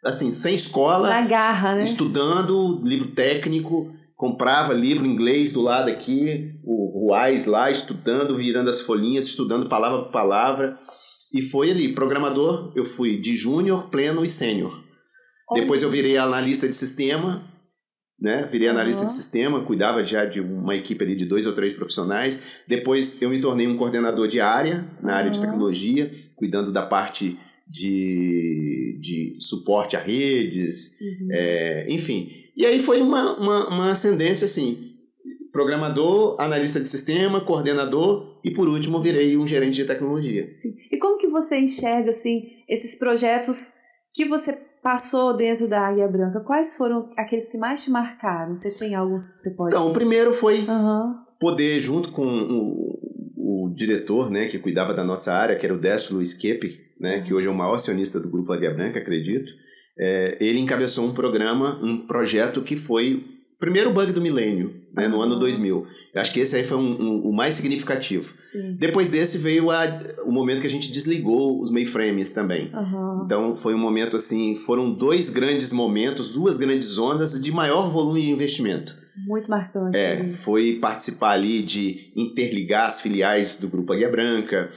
assim, sem escola, na garra, né? Estudando livro técnico, comprava livro em inglês do lado aqui, o Ruais lá, estudando, virando as folhinhas, estudando palavra por palavra. E foi ali, programador, eu fui de júnior, pleno e sênior. Depois eu virei analista de sistema, né? Virei analista de sistema, cuidava já de uma equipe ali de 2 ou 3 profissionais. Depois eu me tornei um coordenador de área, na área de tecnologia, cuidando da parte de suporte a redes, enfim. E aí foi uma ascendência, assim, programador, analista de sistema, coordenador e, por último, virei um gerente de tecnologia. Sim. E como que você enxerga, assim, esses projetos que você passou dentro da Águia Branca? Quais foram aqueles que mais te marcaram? Você tem alguns que você pode... Então, o primeiro foi poder, junto com o diretor, né, que cuidava da nossa área, que era o Décio Luiz Kepe, né, que hoje é o maior acionista do Grupo Águia Branca, acredito. Ele encabeçou um projeto que foi o primeiro bug do milênio, né, no ano 2000. Eu acho que esse aí foi o mais significativo. Sim. Depois desse veio o momento que a gente desligou os mainframes também. Então foi um momento assim, foram 2 grandes momentos, 2 grandes ondas de maior volume de investimento. Muito marcante. Foi participar ali de interligar as filiais do Grupo Águia Branca.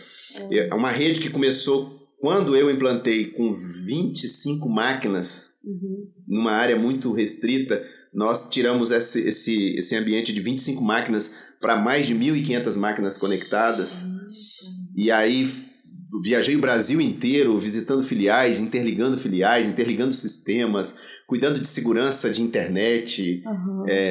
Uma rede que começou quando eu implantei com 25 máquinas, numa área muito restrita. Nós tiramos esse ambiente de 25 máquinas para mais de 1.500 máquinas conectadas. E aí viajei o Brasil inteiro visitando filiais, interligando sistemas, cuidando de segurança de internet,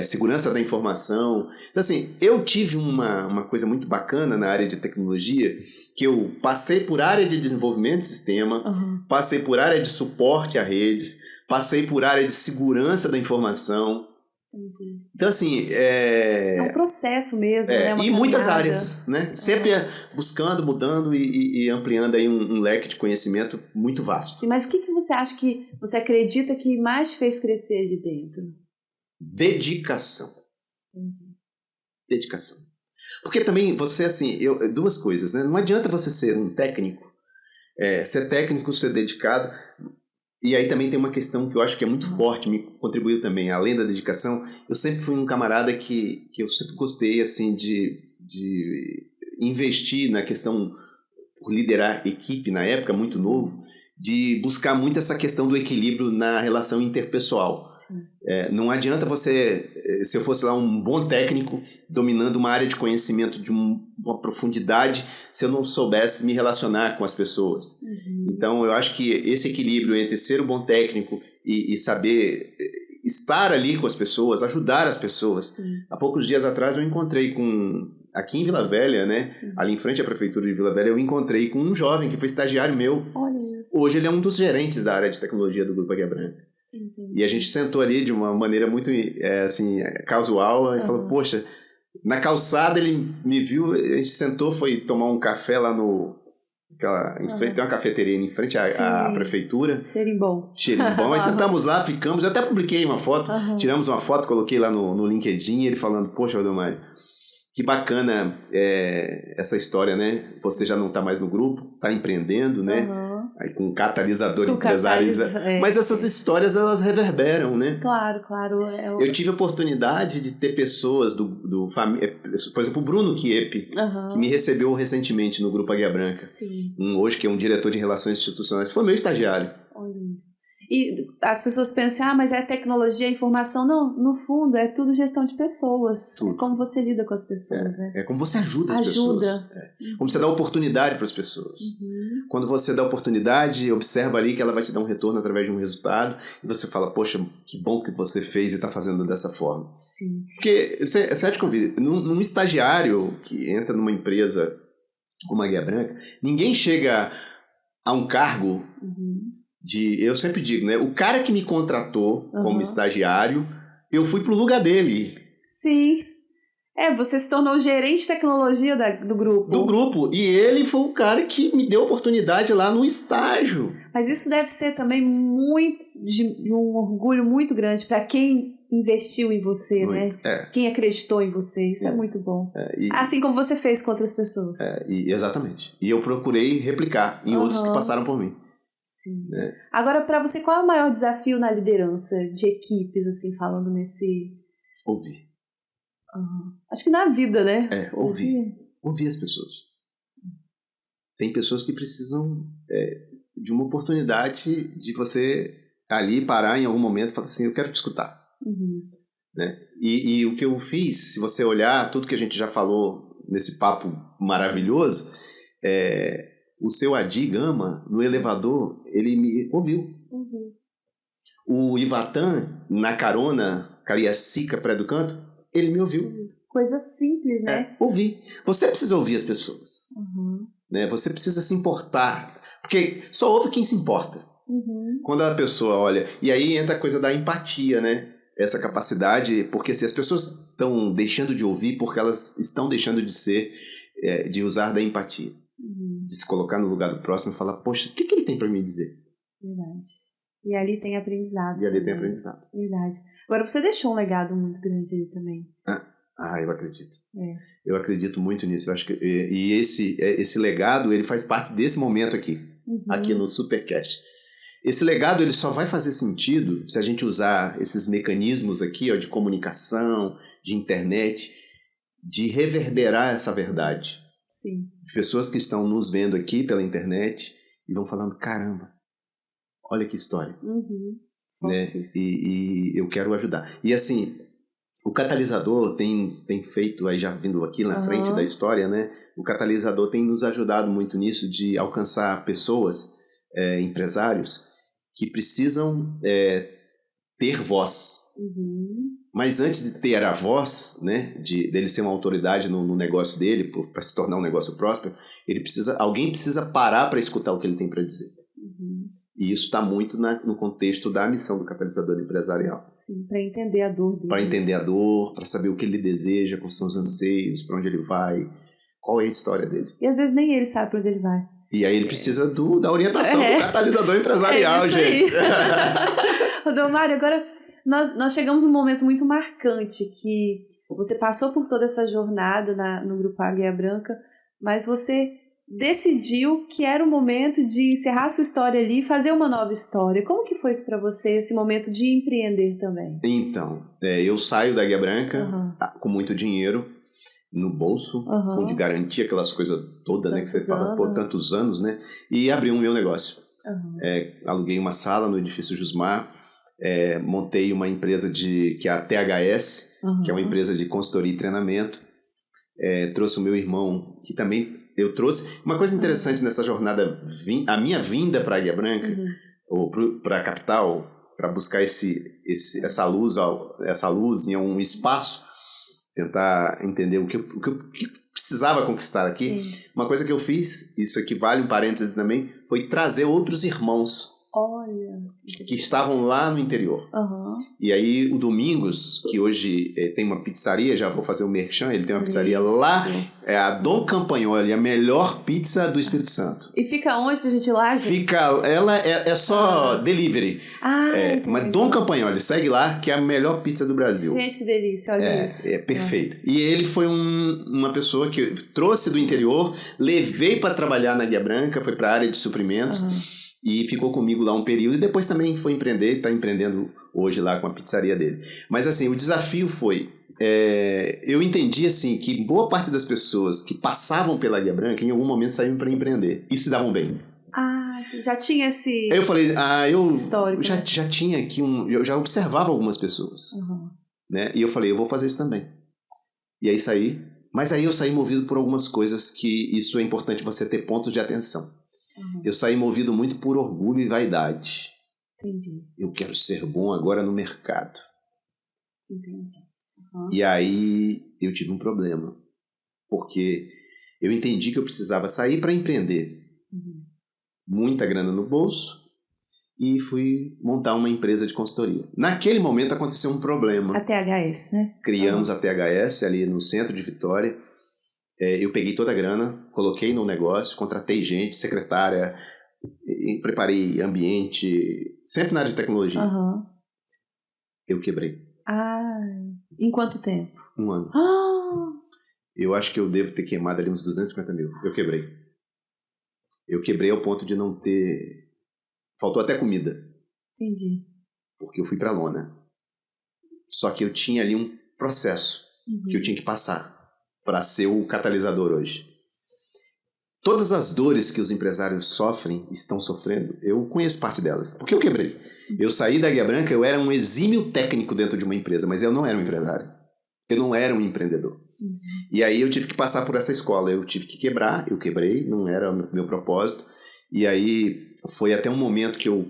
segurança da informação. Então, assim, eu tive uma coisa muito bacana na área de tecnologia, que eu passei por área de desenvolvimento de sistema, passei por área de suporte a redes, passei por área de segurança da informação. Entendi. Então, assim... É um processo mesmo, né? E muitas áreas, né? Sempre buscando, mudando e ampliando aí um leque de conhecimento muito vasto. Sim, mas o que você acha que... Você acredita que mais te fez crescer ali dentro? Dedicação. Entendi. Dedicação. Porque também você, assim... 2 coisas, né? Não adianta você ser um técnico, ser técnico, ser dedicado... E aí também tem uma questão que eu acho que é muito forte, me contribuiu também, além da dedicação. Eu sempre fui um camarada que eu sempre gostei assim de investir na questão, por liderar equipe na época, muito novo, de buscar muito essa questão do equilíbrio na relação interpessoal. Não adianta você, se eu fosse lá um bom técnico, dominando uma área de conhecimento de uma profundidade, se eu não soubesse me relacionar com as pessoas. Então, eu acho que esse equilíbrio entre ser um bom técnico e saber estar ali com as pessoas, ajudar as pessoas. Há poucos dias atrás eu encontrei aqui em Vila Velha, né, ali em frente à prefeitura de Vila Velha, eu encontrei com um jovem que foi estagiário meu. Olha isso. Hoje ele é um dos gerentes da área de tecnologia do Grupo Águia Branca. Entendi. E a gente sentou ali de uma maneira muito assim, casual e falou, poxa, na calçada ele me viu, a gente sentou, foi tomar um café lá no Tem uma cafeteria em frente à prefeitura. Cheirinho bom. Aí sentamos lá, ficamos. Eu até publiquei uma foto, tiramos uma foto, coloquei lá no LinkedIn, ele falando, poxa, Valdemário, que bacana essa história, né? Você já não está mais no grupo, está empreendendo, né? Aí com catalisador empresário. Mas essas histórias, elas reverberam, né? Claro. Eu tive a oportunidade de ter pessoas por exemplo, o Bruno Chieppi, que me recebeu recentemente no Grupo Águia Branca. Sim. Hoje, que é um diretor de relações institucionais. Foi meu estagiário. Olha isso. E as pessoas pensam, mas é tecnologia, informação. Não, no fundo, é tudo gestão de pessoas. Tudo. É como você lida com as pessoas, né? É como você ajuda as pessoas. Como você dá oportunidade para as pessoas. Quando você dá oportunidade, observa ali que ela vai te dar um retorno através de um resultado, e você fala, poxa, que bom que você fez e está fazendo dessa forma. Sim. Porque, você te convida, num estagiário que entra numa empresa como a Águia Branca, ninguém chega a um cargo... eu sempre digo, né? O cara que me contratou como estagiário, eu fui pro lugar dele. Sim. Você se tornou gerente de tecnologia do grupo. Do grupo. E ele foi o cara que me deu oportunidade lá no estágio. Mas isso deve ser também de um orgulho muito grande para quem investiu em você, muito, né? Quem acreditou em você. Isso é muito bom. Assim como você fez com outras pessoas. Exatamente. E eu procurei replicar em outros que passaram por mim. Sim. Agora, para você, qual é o maior desafio na liderança de equipes, assim, falando nesse... Ouvir. Acho que na vida, né? Ouvir as pessoas. Tem pessoas que precisam de uma oportunidade de você ali parar em algum momento e falar assim, eu quero te escutar. Né? E o que eu fiz, se você olhar tudo que a gente já falou nesse papo maravilhoso, o seu Adi Gama, no elevador, ele me ouviu. O Ivatan, na carona, Cariacica, Praia do Canto, ele me ouviu. Coisa simples, né? Ouvir. Você precisa ouvir as pessoas. Né? Você precisa se importar. Porque só ouve quem se importa. Quando a pessoa olha... E aí entra a coisa da empatia, né? Essa capacidade... Porque se as pessoas estão deixando de ouvir, porque elas estão deixando de ser... de usar da empatia. De se colocar no lugar do próximo e falar, poxa, o que ele tem para me dizer? Verdade. E ali tem aprendizado. Verdade. Agora, você deixou um legado muito grande ali também. Eu acredito. Eu acredito muito nisso. Eu acho que, e esse legado, ele faz parte desse momento aqui. Aqui no Supercast. Esse legado, ele só vai fazer sentido se a gente usar esses mecanismos aqui, de comunicação, de internet, de reverberar essa verdade. Sim. Pessoas que estão nos vendo aqui pela internet e vão falando, caramba, olha que história. Né? E eu quero ajudar. E assim, o catalisador tem feito, aí já vindo aqui na frente da história, né? O catalisador tem nos ajudado muito nisso, de alcançar pessoas, empresários, que precisam ter voz. Mas antes de ter a voz, né, dele ser uma autoridade no negócio dele, para se tornar um negócio próspero, alguém precisa parar para escutar o que ele tem para dizer. E isso está muito no contexto da missão do catalisador empresarial. Sim, para entender a dor dele. Para entender a dor, para saber o que ele deseja, quais são os anseios, para onde ele vai, qual é a história dele. E às vezes nem ele sabe para onde ele vai. E aí ele precisa da orientação do catalisador empresarial, gente. Valdemário, agora nós chegamos num momento muito marcante, que você passou por toda essa jornada no Grupo Águia Branca, mas você decidiu que era o momento de encerrar a sua história ali e fazer uma nova história. Como que foi isso para você, esse momento de empreender também? Então, eu saio da Águia Branca com muito dinheiro no bolso, fundo de garantia, aquelas coisas todas, né, que você fala por tantos anos, né? E abri o meu negócio. Aluguei uma sala no edifício Jusmar, montei uma empresa que é a THS, que é uma empresa de consultoria e treinamento. Trouxe o meu irmão, que também eu trouxe. Uma coisa interessante nessa jornada, a minha vinda para a Águia Branca, ou para a capital, para buscar essa luz em um espaço, tentar entender o que eu precisava conquistar aqui. Sim. Uma coisa que eu fiz, isso aqui vale um parêntese também, foi trazer outros irmãos Olha. Que estavam lá no interior. Uhum. E aí o Domingos, que hoje tem uma pizzaria, já vou fazer o merchan, ele tem uma pizzaria lá, é a Dom Campagnoli, a melhor pizza do Espírito Santo. E fica onde pra gente ir lá, gente? Ela é só delivery. Mas Dom Campagnoli, segue lá, que é a melhor pizza do Brasil. Gente, que delícia, olha isso. É perfeito. E ele foi uma pessoa que eu trouxe do interior, levei para trabalhar na Guia Branca, foi para a área de suprimentos. E ficou comigo lá um período e depois também foi empreender, está empreendendo hoje lá com a pizzaria dele. Mas assim, o desafio foi, eu entendi assim que boa parte das pessoas que passavam pela Guia Branca em algum momento saíam para empreender e se davam bem. Já tinha esse eu falei, histórico, já tinha aqui eu já observava algumas pessoas, né? E eu falei, eu vou fazer isso também. E aí saí, mas aí eu saí movido por algumas coisas que isso é importante você ter pontos de atenção. Eu saí movido muito por orgulho e vaidade. Entendi. Eu quero ser bom agora no mercado. Entendi. E aí eu tive um problema. Porque eu entendi que eu precisava sair para empreender. Muita grana no bolso. E fui montar uma empresa de consultoria. Naquele momento aconteceu um problema. A THS, né? Criamos a THS ali no centro de Vitória. Eu peguei toda a grana, coloquei no negócio, contratei gente, secretária, preparei ambiente, sempre na área de tecnologia. Eu quebrei. Em quanto tempo? 1 ano. Eu acho que eu devo ter queimado ali uns 250 mil. Eu quebrei. Eu quebrei ao ponto de não ter... Faltou até comida. Entendi. Porque eu fui pra lona. Só que eu tinha ali um processo que eu tinha que passar para ser o catalisador hoje. Todas as dores que os empresários sofrem, estão sofrendo, eu conheço parte delas. Porque eu quebrei. Eu saí da Guia Branca, eu era um exímio técnico dentro de uma empresa, mas eu não era um empresário. Eu não era um empreendedor. E aí eu tive que passar por essa escola. Eu tive que quebrar, eu quebrei, não era o meu propósito. E aí foi até um momento que eu,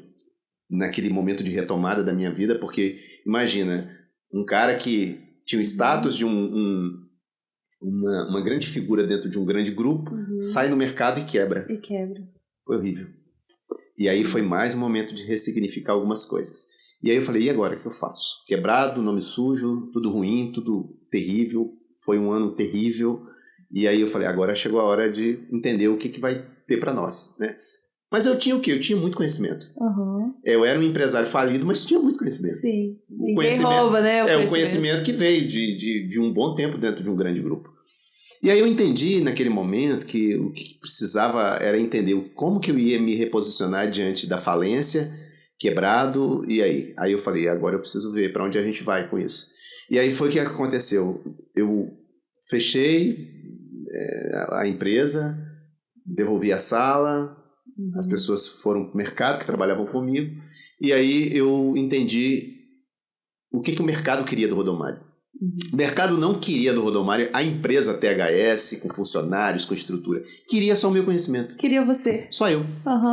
naquele momento de retomada da minha vida, porque imagina, um cara que tinha o status de uma grande figura dentro de um grande grupo, sai no mercado e quebra. Foi horrível. E aí foi mais um momento de ressignificar algumas coisas. E aí eu falei, e agora, o que eu faço? Quebrado, nome sujo, tudo ruim, tudo terrível. Foi um ano terrível. E aí eu falei, agora chegou a hora de entender o que vai ter para nós, né? Mas eu tinha o quê? Eu tinha muito conhecimento. Eu era um empresário falido, mas tinha muito conhecimento. Sim. Ninguém rouba, né? O conhecimento que veio de um bom tempo dentro de um grande grupo. E aí eu entendi naquele momento que o que precisava era entender como que eu ia me reposicionar diante da falência, quebrado, e aí? Aí eu falei, agora eu preciso ver para onde a gente vai com isso. E aí foi o que aconteceu. Eu fechei a empresa, devolvi a sala, as pessoas foram para o mercado que trabalhavam comigo, e aí eu entendi o que o mercado queria do Rodomário. O mercado não queria do Rodomário a empresa THS, com funcionários, com estrutura. Queria só o meu conhecimento. Queria você. Só eu.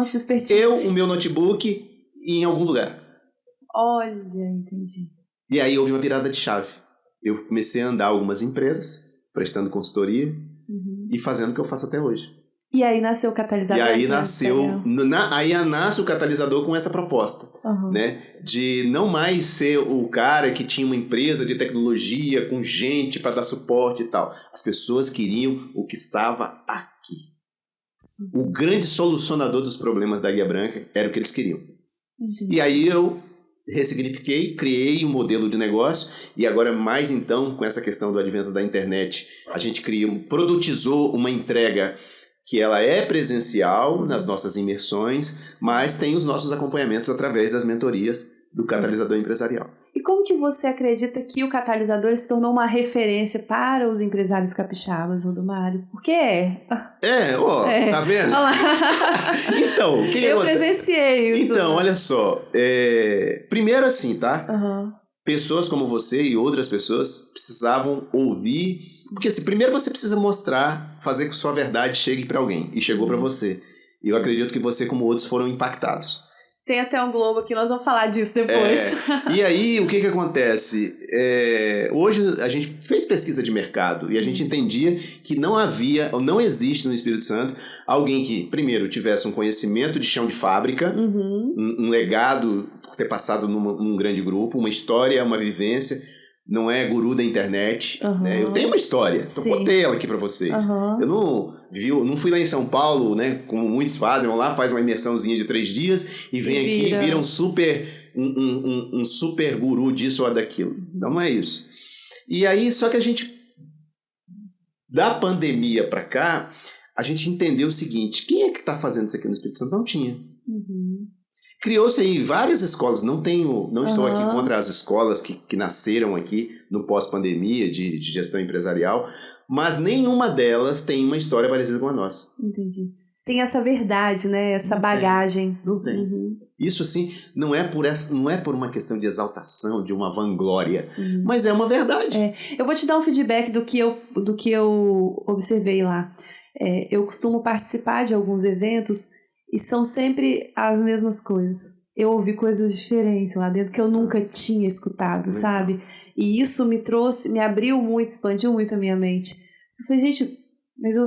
Sua expertise. Eu, o meu notebook e em algum lugar. Olha, entendi. E aí houve uma virada de chave. Eu comecei a andar algumas empresas, prestando consultoria e fazendo o que eu faço até hoje. E aí nasceu o catalisador. E aí nasce o catalisador com essa proposta, né? De não mais ser o cara que tinha uma empresa de tecnologia com gente para dar suporte e tal. As pessoas queriam o que estava aqui. O grande solucionador dos problemas da Guia Branca era o que eles queriam. E aí eu ressignifiquei, criei um modelo de negócio e agora mais então, com essa questão do advento da internet, a gente produtizou uma entrega que ela é presencial nas nossas imersões, mas tem os nossos acompanhamentos através das mentorias do catalisador empresarial. E como que você acredita que o catalisador se tornou uma referência para os empresários capixabas, Rodomário? Por que tá vendo? Olha lá. Então, eu presenciei isso. Então, olha só, primeiro assim, tá? Pessoas como você e outras pessoas precisavam ouvir. Porque assim, primeiro você precisa mostrar, fazer que sua verdade chegue para alguém. E chegou para você. E eu acredito que você, como outros, foram impactados. Tem até um globo aqui, nós vamos falar disso depois. E aí, o que acontece? Hoje a gente fez pesquisa de mercado e a gente entendia que não havia, ou não existe no Espírito Santo, alguém que, primeiro, tivesse um conhecimento de chão de fábrica, um legado por ter passado num grande grupo, uma história, uma vivência. Não é guru da internet, né? Eu tenho uma história, então botei ela aqui para vocês. Eu não fui lá em São Paulo, né? Como muitos fazem, vão lá, faz uma imersãozinha de 3 dias e vem aqui e vira um super guru disso ou daquilo. Então não é isso. E aí, só que a gente, da pandemia para cá, a gente entendeu o seguinte: quem é que está fazendo isso aqui no Espírito Santo? Não tinha. Criou-se aí várias escolas, não estou aqui contra as escolas que nasceram aqui no pós-pandemia de gestão empresarial, mas nenhuma delas tem uma história parecida com a nossa. Entendi. Tem essa verdade, né? Essa bagagem. Não tem. Isso, assim, não é por uma questão de exaltação, de uma vanglória, mas é uma verdade. Eu vou te dar um feedback do que eu observei lá. Eu costumo participar de alguns eventos e são sempre as mesmas coisas. Eu ouvi coisas diferentes lá dentro que eu nunca tinha escutado, sabe? E isso me abriu muito, expandiu muito a minha mente. Eu falei, gente, mas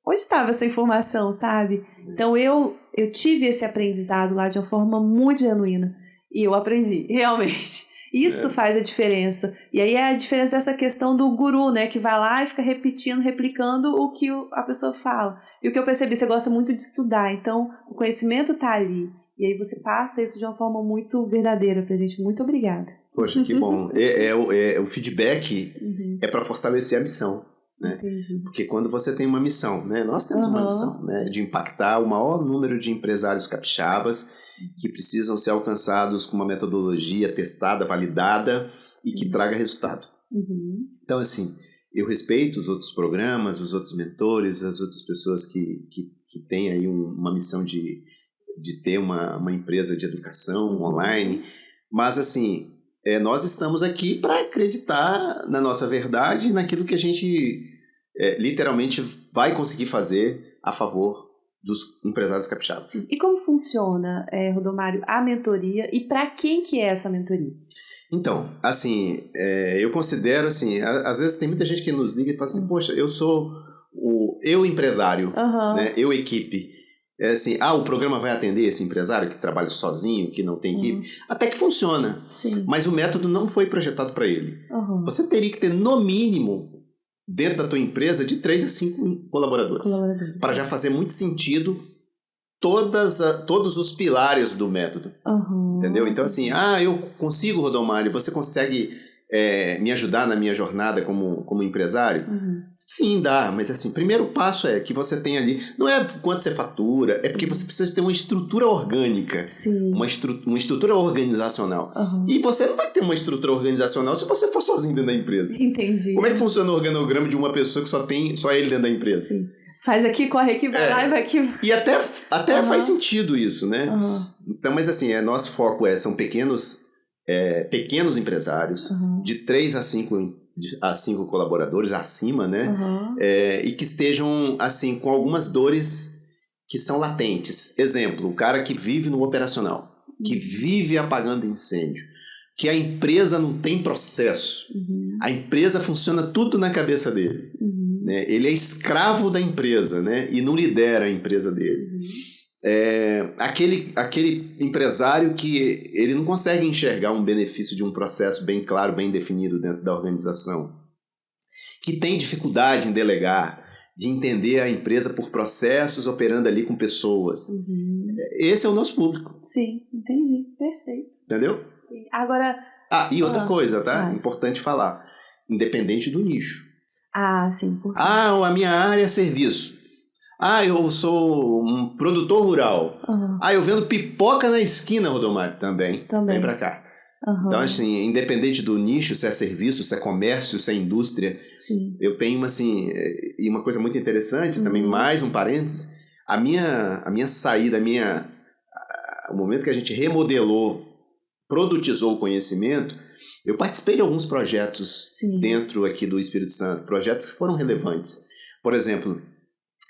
onde estava essa informação, sabe? Então eu tive esse aprendizado lá de uma forma muito genuína. E eu aprendi, realmente. Isso faz a diferença. E aí é a diferença dessa questão do guru, né? Que vai lá e fica repetindo, replicando o que a pessoa fala. E o que eu percebi, você gosta muito de estudar. Então, o conhecimento está ali. E aí você passa isso de uma forma muito verdadeira pra gente. Muito obrigada. Poxa, que bom. O feedback é para fortalecer a missão. Né? Entendi. Porque quando você tem uma missão, né? Nós temos uma missão, né? De impactar o maior número de empresários capixabas que precisam ser alcançados com uma metodologia testada, validada e que traga resultado. Então, assim, eu respeito os outros programas, os outros mentores, as outras pessoas que têm aí uma missão de ter uma empresa de educação online, mas, assim, nós estamos aqui para acreditar na nossa verdade e naquilo que a gente literalmente vai conseguir fazer a favor dos empresários capixabas. E como funciona, Rodomário, a mentoria e para quem que é essa mentoria? Então, assim, eu considero, assim, às vezes tem muita gente que nos liga e fala assim, poxa, eu sou eu empresário, né? Eu equipe. Assim, o programa vai atender esse empresário que trabalha sozinho, que não tem equipe? Até que funciona. Sim. Mas o método não foi projetado para ele. Você teria que ter, no mínimo, dentro da tua empresa, de 3 a 5 colaboradores. Para já fazer muito sentido todos os pilares do método. Entendeu? Então, assim, eu consigo, Rodomário, você consegue me ajudar na minha jornada como empresário? Sim, dá, mas assim, primeiro passo é que você tem ali, não é quanto você fatura, é porque você precisa ter uma estrutura orgânica. Sim. Uma estrutura organizacional. E você não vai ter uma estrutura organizacional se você for sozinho dentro da empresa. Entendi. Como é que funciona o organograma de uma pessoa que só ele dentro da empresa? Sim. Faz aqui, corre aqui, vai lá e vai aqui. E até faz sentido isso, né? Então, mas assim, nosso foco são pequenos empresários, de 3 a 5 colaboradores acima, né? E que estejam, assim, com algumas dores que são latentes. Exemplo, o cara que vive no operacional, que vive apagando incêndio, que a empresa não tem processo, a empresa funciona tudo na cabeça dele. Né? Ele é escravo da empresa, né? E não lidera a empresa dele. Aquele empresário que ele não consegue enxergar um benefício de um processo bem claro, bem definido dentro da organização, que tem dificuldade em delegar, de entender a empresa por processos operando ali com pessoas. Esse é o nosso público. Sim, entendi. Perfeito. Entendeu? Sim. Agora... e outra coisa, tá? Importante falar. Independente do nicho. Sim. A minha área é serviço. Eu sou um produtor rural. Eu vendo pipoca na esquina, Rodomário, também. Vem pra cá. Então, assim, independente do nicho, se é serviço, se é comércio, se é indústria, eu tenho, assim, e uma coisa muito interessante, também mais um parênteses, a minha saída, o momento que a gente remodelou, produtizou o conhecimento, eu participei de alguns projetos dentro aqui do Espírito Santo, projetos que foram relevantes. Por exemplo,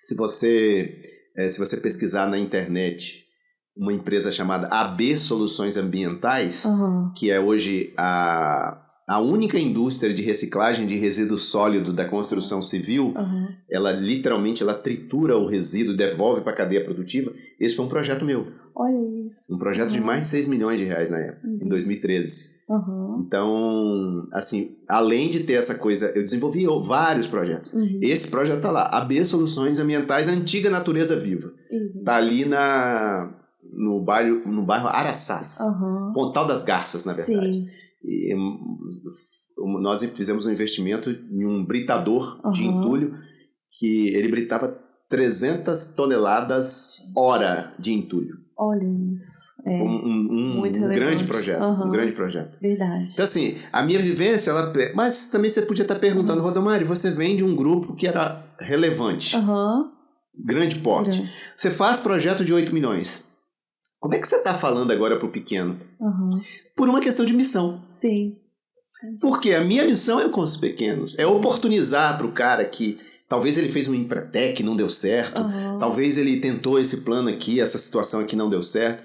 se você pesquisar na internet uma empresa chamada AB Soluções Ambientais, que é hoje a única indústria de reciclagem de resíduo sólido da construção civil. Ela literalmente tritura o resíduo e devolve para a cadeia produtiva. Esse foi um projeto meu. Olha isso. Um projeto de mais de 6 milhões de reais na época, em 2013. Então, assim, além de ter essa coisa, eu desenvolvi vários projetos. Esse projeto tá lá, AB Soluções Ambientais, Antiga Natureza Viva. Tá ali no bairro Araçás, Pontal das Garças, na verdade. Sim. E nós fizemos um investimento em um britador de entulho, que ele britava 300 toneladas hora de entulho. Olha isso. Um grande projeto. Um grande projeto. Verdade. Então, assim, a minha vivência, mas também você podia estar perguntando, Rodomari, você vem de um grupo que era relevante. Grande porte. Você faz projeto de 8 milhões. Como é que você está falando agora para o pequeno? Por uma questão de missão. Sim. Porque a minha missão é com os pequenos. É oportunizar para o cara que talvez ele fez um Empretec e não deu certo. Talvez ele tentou esse plano aqui, essa situação aqui não deu certo.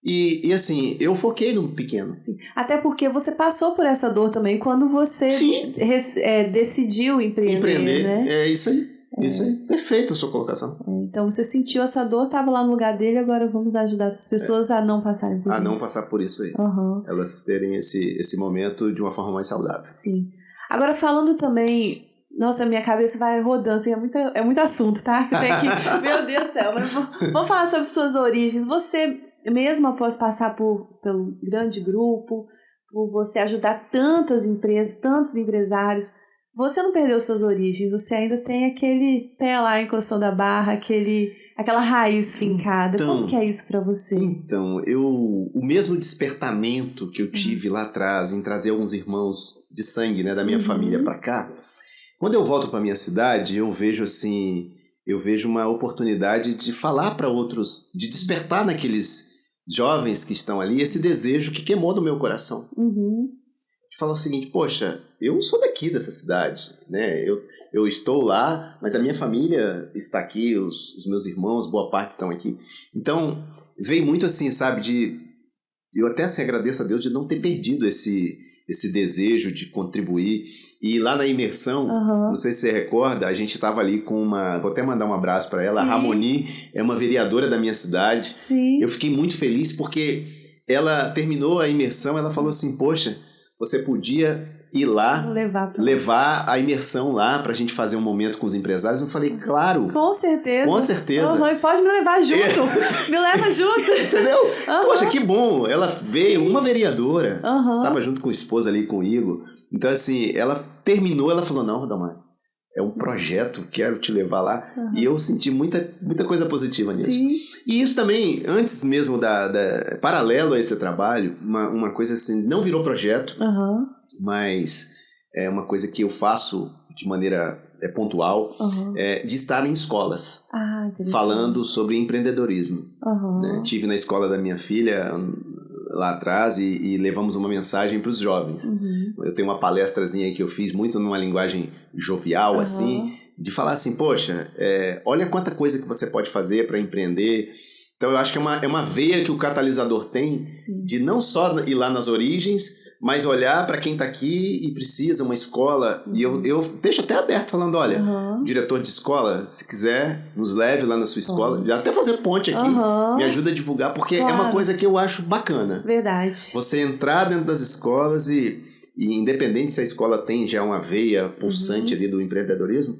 E assim, eu foquei no pequeno. Sim. Até porque você passou por essa dor também quando você decidiu empreender, né? É isso aí. Isso aí. Perfeito a sua colocação. Então você sentiu essa dor, estava lá no lugar dele, agora vamos ajudar essas pessoas a não passarem por isso. A não passar por isso aí. Elas terem esse momento de uma forma mais saudável. Sim. Agora falando também... Nossa, minha cabeça vai rodando, assim, é muito assunto, tá? Que tem que... Meu Deus do céu. Mas vamos falar sobre suas origens. Você, mesmo após passar pelo grande grupo, por você ajudar tantas empresas, tantos empresários, você não perdeu suas origens. Você ainda tem aquele pé lá encostando a barra, aquela raiz fincada. Então, como que é isso pra você? Então, o mesmo despertamento que eu tive lá atrás em trazer alguns irmãos de sangue, né, da minha família pra cá, quando eu volto para minha cidade, eu vejo uma oportunidade de falar para outros, de despertar naqueles jovens que estão ali esse desejo que queimou no meu coração. De falar o seguinte, poxa, eu sou daqui dessa cidade, né? Eu estou lá, mas a minha família está aqui, os meus irmãos, boa parte estão aqui. Então, veio muito assim, sabe, eu até assim agradeço a Deus de não ter perdido esse desejo de contribuir. E lá na imersão, não sei se você recorda, a gente estava ali com vou até mandar um abraço para ela, a Ramoni é uma vereadora da minha cidade. Sim. Eu fiquei muito feliz porque ela terminou a imersão, ela falou assim, poxa, você podia ir lá, levar a imersão lá pra gente fazer um momento com os empresários. Eu falei, claro. Com certeza. Com certeza. E pode me levar junto. Me leva junto. Entendeu? Poxa, que bom. Ela veio, uma vereadora, estava junto com o esposo ali, com o Igor. Então, assim, ela terminou, ela falou, não, Rodomari, é um projeto, quero te levar lá. E eu senti muita coisa positiva nisso. Sim. E isso também, antes mesmo paralelo a esse trabalho, uma coisa assim, não virou projeto, mas é uma coisa que eu faço de maneira pontual, de estar em escolas, falando sobre empreendedorismo. Né? Tive na escola da minha filha lá atrás e levamos uma mensagem para os jovens. Eu tenho uma palestrazinha que eu fiz muito numa linguagem jovial, assim, de falar assim, poxa, olha quanta coisa que você pode fazer para empreender. Então eu acho que é uma veia que o catalisador tem, de não só ir lá nas origens, mas olhar para quem está aqui e precisa, uma escola. E eu deixo até aberto, falando, olha, diretor de escola, se quiser, nos leve lá na sua escola. Já até fazer ponte aqui, me ajuda a divulgar, porque é uma coisa que eu acho bacana. Verdade. Você entrar dentro das escolas e independente se a escola tem já uma veia pulsante ali do empreendedorismo,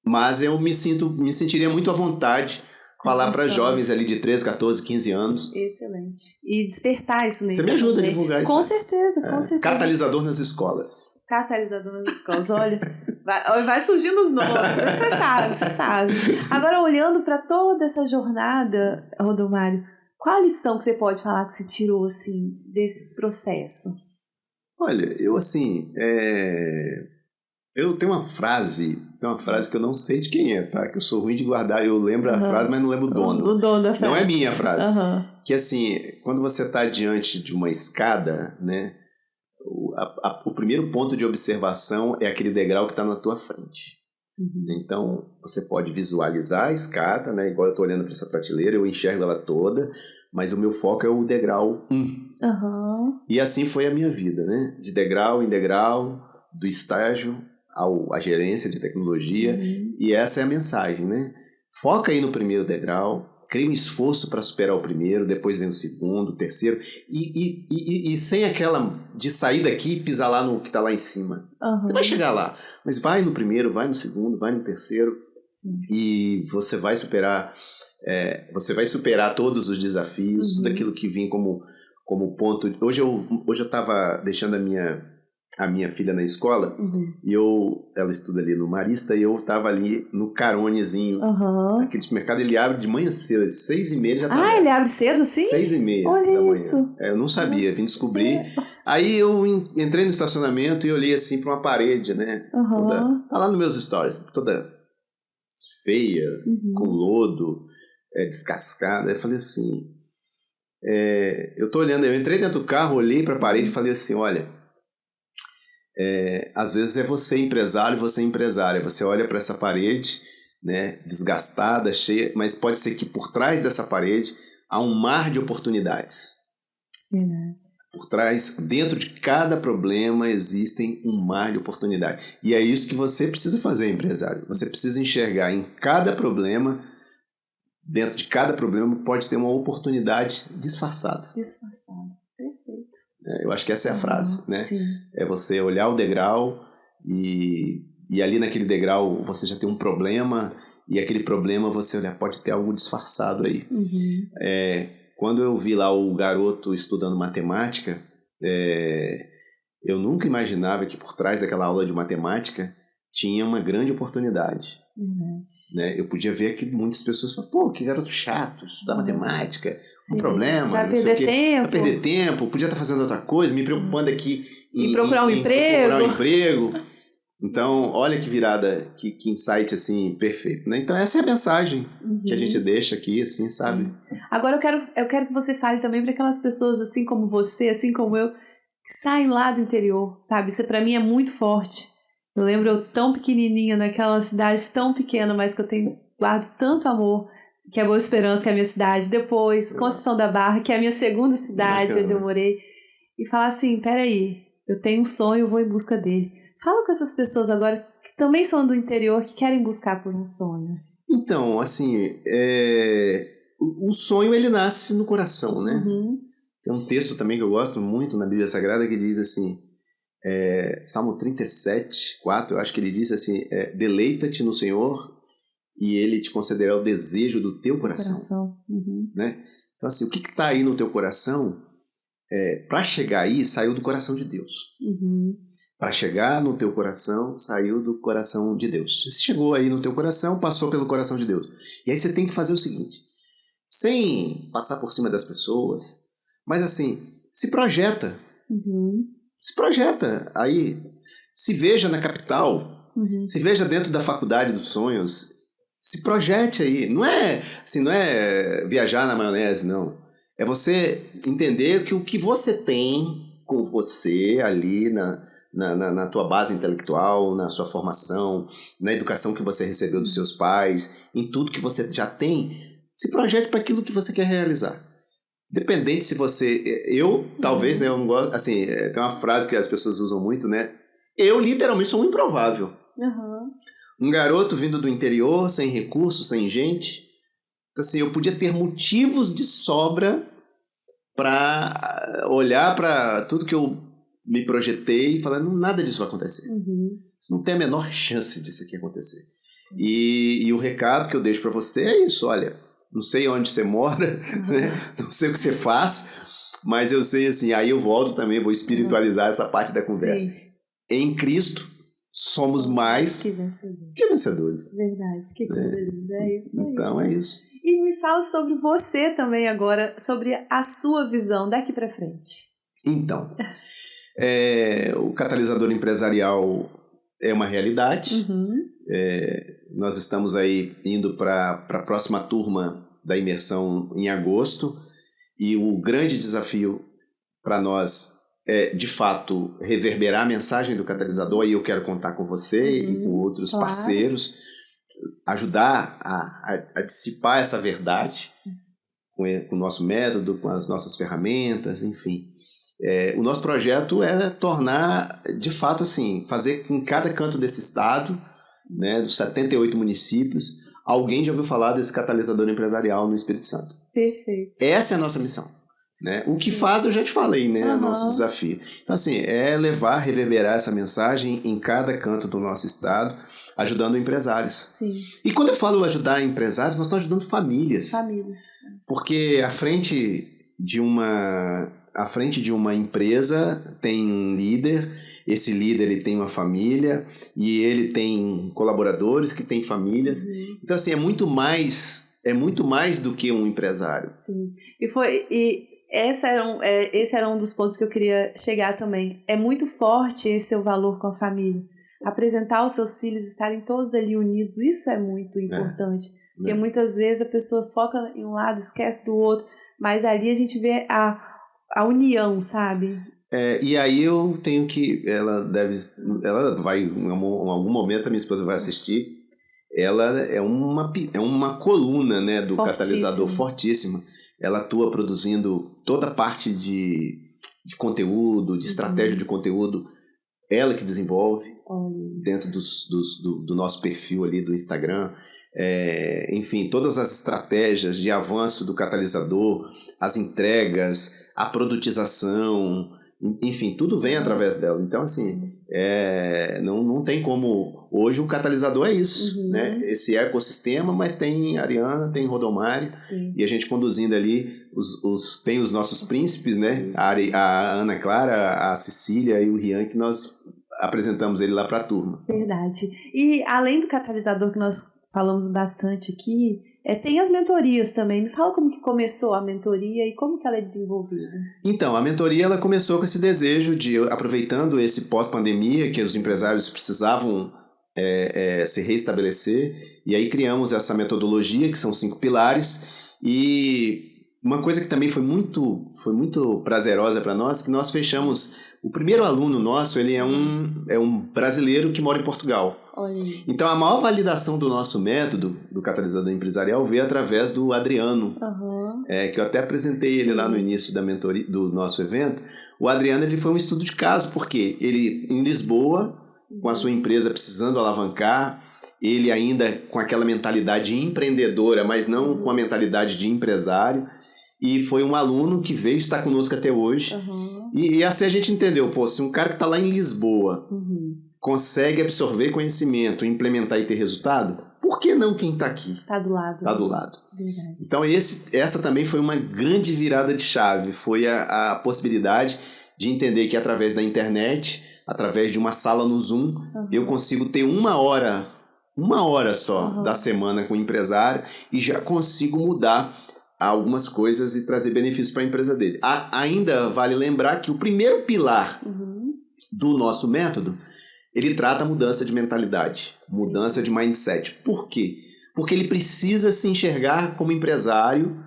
mas eu me sentiria muito à vontade falar para jovens ali de 13, 14, 15 anos. Excelente. E despertar isso neles. Você me ajuda a divulgar isso. Com certeza, com certeza. Catalisador nas escolas. Catalisador nas escolas. Olha, vai surgindo os nomes. Você sabe. Agora, olhando para toda essa jornada, Rodomário, qual a lição que você pode falar que você tirou, assim, desse processo? Olha, eu assim, eu tenho uma frase que eu não sei de quem é, tá? Que eu sou ruim de guardar, eu lembro a frase, mas não lembro o dono. O dono da frase. Não é minha frase. Que assim, quando você está diante de uma escada, né? O primeiro ponto de observação é aquele degrau que está na tua frente. Então, você pode visualizar a escada, né? Igual eu estou olhando para essa prateleira, eu enxergo ela toda, mas o meu foco é o degrau 1. E assim foi a minha vida, né? De degrau em degrau, do estágio à gerência de tecnologia. E essa é a mensagem, né? Foca aí no primeiro degrau, cria um esforço para superar o primeiro, depois vem o segundo, o terceiro, e sem aquela de sair daqui e pisar lá no que está lá em cima. Você vai chegar lá, mas vai no primeiro, vai no segundo, vai no terceiro, e você vai superar todos os desafios, tudo aquilo que vem como ponto. Hoje eu estava deixando a minha filha na escola, e ela estuda ali no Marista, e eu estava ali no Caronezinho, aquele supermercado, ele abre de manhã cedo, às 6h30 já tá. Ele abre cedo, sim? 6h30 Olha da manhã. isso. Eu não sabia, vim descobrir. Aí eu entrei no estacionamento e olhei assim para uma parede, né? Tá lá nos meus stories, toda feia, com lodo, descascada. Eu falei assim, eu tô olhando, eu entrei dentro do carro, olhei para a parede e falei assim, olha, às vezes é você empresário, você empresária, você olha para essa parede, né, desgastada, cheia, mas pode ser que por trás dessa parede há um mar de oportunidades. Verdade. Por trás, dentro de cada problema existem um mar de oportunidades. E é isso que você precisa fazer, empresário. Você precisa enxergar em cada problema, dentro de cada problema pode ter uma oportunidade disfarçada. Perfeito. Eu acho que essa é a frase, né? Sim. É você olhar o degrau e ali naquele degrau você já tem um problema, e aquele problema você olha, pode ter algo disfarçado aí. Quando eu vi lá o garoto estudando matemática, eu nunca imaginava que por trás daquela aula de matemática tinha uma grande oportunidade. Né? Eu podia ver que muitas pessoas falam, pô, que garoto chato, estudar matemática, um problema, vai perder tempo, podia estar fazendo outra coisa, me preocupando aqui em procurar um emprego. Então, olha que virada, que insight, assim, perfeito, né? Então, essa é a mensagem que a gente deixa aqui, assim, sabe? Agora, eu quero que você fale também para aquelas pessoas, assim como você, assim como eu, que saem lá do interior, sabe? Isso, para mim, é muito forte. Eu lembro eu tão pequenininha, naquela cidade tão pequena, mas que eu guardo tanto amor, que é Boa Esperança, que é a minha cidade. Depois, Conceição da Barra, que é a minha segunda cidade, onde eu morei. E falar assim, peraí, eu tenho um sonho, eu vou em busca dele. Fala com essas pessoas agora que também são do interior, que querem buscar por um sonho. Então, assim, o sonho, ele nasce no coração, né? Tem um texto também que eu gosto muito na Bíblia Sagrada que diz assim, Salmo 37, 4, eu acho que ele diz assim, deleita-te no Senhor e Ele te concederá o desejo do teu coração. Né? Então, assim, o que está aí no teu coração, para chegar aí, saiu do coração de Deus. Para chegar no teu coração, saiu do coração de Deus. Se chegou aí no teu coração, passou pelo coração de Deus. E aí você tem que fazer o seguinte, sem passar por cima das pessoas, mas assim, se projeta. Se projeta aí, se veja na capital, se veja dentro da faculdade dos sonhos, se projete aí. Não é viajar na maionese, não. É você entender que o que você tem com você ali na tua base intelectual, na sua formação, na educação que você recebeu dos seus pais, em tudo que você já tem, se projete para aquilo que você quer realizar. Dependente se você... talvez, né, eu não gosto... Assim, tem uma frase que as pessoas usam muito, né? Eu, literalmente, sou um improvável. Um garoto vindo do interior, sem recursos, sem gente. Então, assim, eu podia ter motivos de sobra para olhar para tudo que eu me projetei e falar, nada disso vai acontecer. Isso não tem a menor chance disso aqui acontecer. E o recado que eu deixo para você é isso, olha... Não sei onde você mora, né? Não sei o que você faz, mas eu sei assim, aí eu volto também, vou espiritualizar essa parte da conversa. Em Cristo, somos mais que vencedores. Verdade, que coisa linda, é isso aí. Então é isso. E me fala sobre você também agora, sobre a sua visão daqui para frente. Então, o catalisador empresarial é uma realidade. Nós estamos aí indo para a próxima turma da imersão em agosto, e o grande desafio para nós é, de fato, reverberar a mensagem do catalisador. Aí eu quero contar com você e com outros parceiros, ajudar a dissipar essa verdade, com o nosso método, com as nossas ferramentas, enfim. O nosso projeto é tornar, de fato, assim, fazer com cada canto desse estado, né, dos 78 municípios, alguém já ouviu falar desse catalisador empresarial no Espírito Santo. Perfeito. Essa é a nossa missão. Né? O que faz, eu já te falei, né? É o nosso desafio. Então, assim, reverberar essa mensagem em cada canto do nosso estado, ajudando empresários. Sim. E quando eu falo ajudar empresários, nós estamos ajudando famílias. Famílias. Porque à frente de uma empresa tem um líder, esse líder ele tem uma família e ele tem colaboradores que têm famílias. Então, assim, é muito mais do que um empresário. Sim. Esse era um dos pontos que eu queria chegar também. É muito forte esse seu valor com a família. Apresentar os seus filhos, estarem todos ali unidos, isso é muito importante. Porque muitas vezes a pessoa foca em um lado, esquece do outro, mas ali a gente vê a união, sabe? E aí eu tenho que... Ela vai, em algum momento a minha esposa vai assistir, ela é uma coluna, né, do catalisador fortíssima. Ela atua produzindo toda a parte de conteúdo, de estratégia de conteúdo, ela que desenvolve dentro do nosso perfil ali do Instagram. Enfim, todas as estratégias de avanço do catalisador, as entregas, a produtização, enfim, tudo vem através dela. Então, assim, não tem como... Hoje o catalisador é isso, né? Esse ecossistema, mas tem Ariana, tem Rodomário, e a gente conduzindo ali, tem os nossos príncipes, né? A Ana Clara, a Cecília e o Rian, que nós apresentamos ele lá para a turma. Verdade. E além do catalisador que nós falamos bastante aqui, tem as mentorias também. Me fala como que começou a mentoria e como que ela é desenvolvida. Então, a mentoria ela começou com esse desejo de, aproveitando esse pós-pandemia, que os empresários precisavam se reestabelecer, e aí criamos essa metodologia, que são 5 pilares, e uma coisa que também foi muito prazerosa para nós, que nós fechamos, o primeiro aluno nosso, ele é um brasileiro que mora em Portugal. Então a maior validação do nosso método, do catalisador empresarial, veio através do Adriano, que eu até apresentei ele lá no início da mentoria, do nosso evento. O Adriano ele foi um estudo de caso, porque ele em Lisboa, com a sua empresa precisando alavancar, ele ainda com aquela mentalidade empreendedora, mas não com a mentalidade de empresário, e foi um aluno que veio estar conosco até hoje. E assim a gente entendeu, se um cara que está lá em Lisboa consegue absorver conhecimento, implementar e ter resultado, por que não quem está aqui? Está do lado. Está do lado. Verdade. Então essa também foi uma grande virada de chave, foi a possibilidade de entender que através da internet, através de uma sala no Zoom, eu consigo ter uma hora só da semana com o empresário e já consigo mudar algumas coisas e trazer benefícios para a empresa dele. Ainda vale lembrar que o primeiro pilar do nosso método, ele trata a mudança de mentalidade, mudança de mindset. Por quê? Porque ele precisa se enxergar como empresário,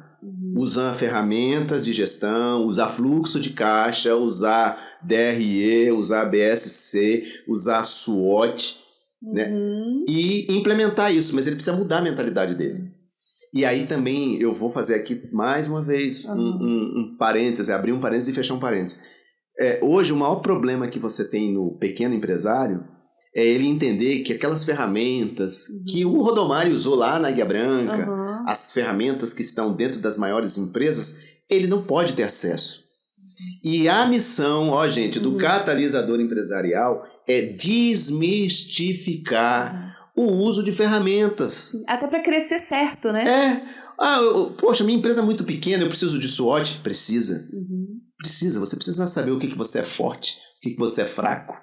usar ferramentas de gestão, usar fluxo de caixa, usar DRE, usar BSC, usar SWOT, né? E implementar isso, mas ele precisa mudar a mentalidade dele. E aí também eu vou fazer aqui mais uma vez um parêntese, abrir um parêntese e fechar um parêntese. Hoje o maior problema que você tem no pequeno empresário é ele entender que aquelas ferramentas que o Rodomário usou lá na Águia Branca, as ferramentas que estão dentro das maiores empresas, ele não pode ter acesso. E a missão, gente, do catalisador empresarial é desmistificar o uso de ferramentas. Até para crescer certo, né? Poxa, minha empresa é muito pequena, eu preciso de SWOT? Precisa. Você precisa saber o que você é forte, o que você é fraco,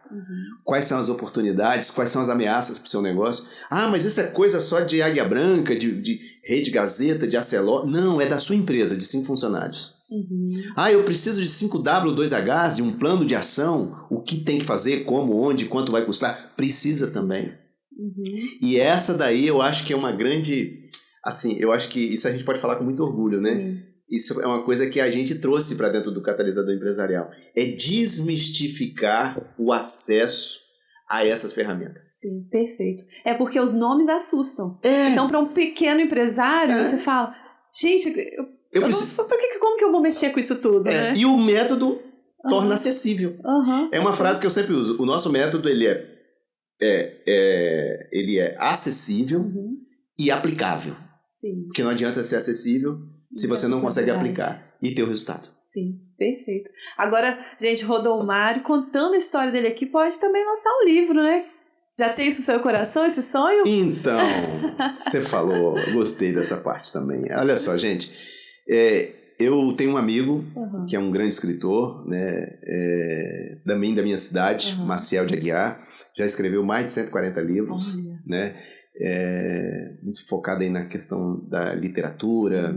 quais são as oportunidades, quais são as ameaças para o seu negócio. Mas isso é coisa só de Águia Branca, de Rede Gazeta, de Arcelor. Não, é da sua empresa, de 5 funcionários. Eu preciso de 5W2Hs, de um plano de ação, o que tem que fazer, como, onde, quanto vai custar. Precisa também. E essa daí eu acho que é uma grande... Assim, eu acho que isso a gente pode falar com muito orgulho, né? Isso é uma coisa que a gente trouxe para dentro do catalisador empresarial. É desmistificar o acesso a essas ferramentas. Sim, perfeito. É porque os nomes assustam. Então, para um pequeno empresário, você fala, gente, Como que eu vou mexer com isso tudo, né? E o método torna acessível. É uma frase que eu sempre uso. O nosso método, ele é acessível e aplicável. Sim. Porque não adianta ser acessível se você não consegue aplicar e ter o resultado. Sim, perfeito. Agora, gente, Rodomário, contando a história dele aqui, pode também lançar um livro, né? Já tem isso no seu coração, esse sonho? Então, você falou, gostei dessa parte também. Olha só, gente, eu tenho um amigo que é um grande escritor, né, também da minha cidade, Maciel de Aguiar, já escreveu mais de 140 livros, né, muito focado aí na questão da literatura,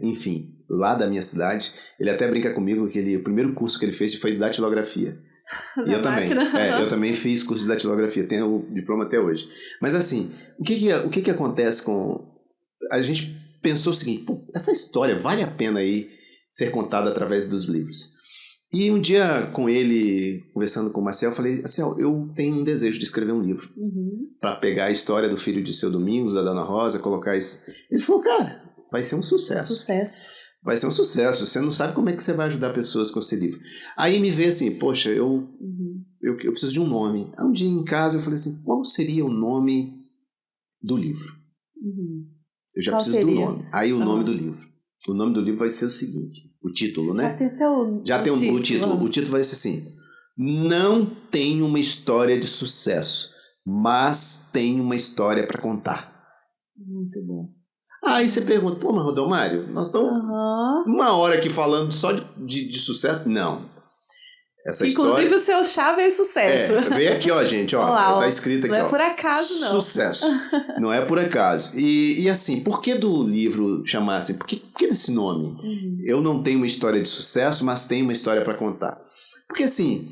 enfim, lá da minha cidade. Ele até brinca comigo que o primeiro curso que ele fez foi de datilografia. E eu também fiz curso de datilografia, tenho o diploma até hoje. Mas assim, o que acontece com... A gente pensou o seguinte, essa história vale a pena aí ser contada através dos livros. E um dia com ele, conversando com o Marcel, eu falei assim, eu tenho um desejo de escrever um livro. Para pegar a história do filho de Seu Domingos, da Dona Rosa, colocar isso. Ele falou, cara, vai ser um sucesso. Vai ser um sucesso. Você não sabe como é que você vai ajudar pessoas com esse livro. Aí me veio assim, poxa, eu preciso de um nome. Aí um dia em casa eu falei assim, qual seria o nome do livro? Eu já preciso do nome. Aí o nome do livro. O nome do livro vai ser o seguinte, o título, né? Já tem o título. O título vai ser assim, não tem uma história de sucesso, mas tem uma história para contar. Muito bom. Aí você pergunta, mas Rodomário, nós estamos uma hora aqui falando só de sucesso? Não. Essa Inclusive história... o seu chá veio sucesso. Vem aqui, gente, Olá, tá escrito aqui, não é por acaso, não. Sucesso. Não é por acaso. E assim, por que do livro chamar assim? Por que desse nome? Eu não tenho uma história de sucesso, mas tenho uma história para contar. Porque assim,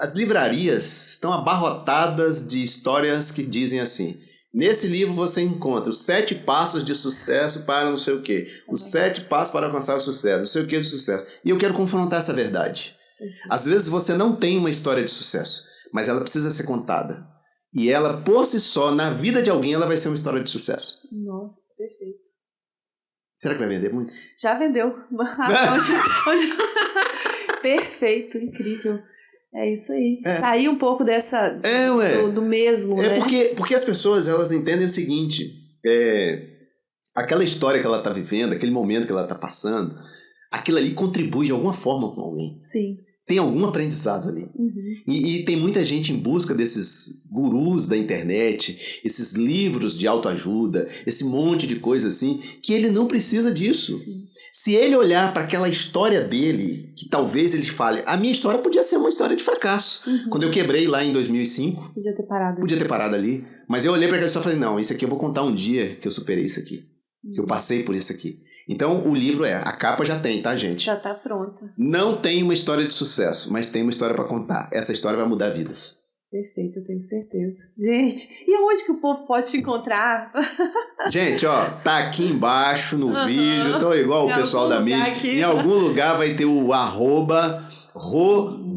as livrarias estão abarrotadas de histórias que dizem assim... Nesse livro você encontra os 7 passos de sucesso para não sei o quê. Os 7 passos para alcançar o sucesso. Não sei o que de sucesso. E eu quero confrontar essa verdade. Às vezes você não tem uma história de sucesso, mas ela precisa ser contada. E ela, por si só, na vida de alguém, ela vai ser uma história de sucesso. Nossa, perfeito. Será que vai vender muito? Já vendeu. Perfeito, incrível. É isso aí. Sair um pouco dessa... do mesmo, né? Porque as pessoas, elas entendem o seguinte, aquela história que ela está vivendo, aquele momento que ela está passando, aquilo ali contribui de alguma forma com alguém. Sim. Tem algum aprendizado ali. E tem muita gente em busca desses gurus da internet, esses livros de autoajuda, esse monte de coisa assim, que ele não precisa disso. Sim. Se ele olhar para aquela história dele, que talvez ele fale, a minha história podia ser uma história de fracasso. Quando eu quebrei lá em 2005... Podia ter parado ali. Mas eu olhei para aquela história e falei, não, isso aqui eu vou contar um dia que eu superei isso aqui. Que eu passei por isso aqui. Então, o livro a capa já tem, tá, gente? Já tá pronta. Não tem uma história de sucesso, mas tem uma história para contar. Essa história vai mudar vidas. Perfeito, eu tenho certeza. Gente, e aonde que o povo pode te encontrar? Gente, tá aqui embaixo no vídeo, então igual o pessoal da mídia. Em algum lugar vai ter o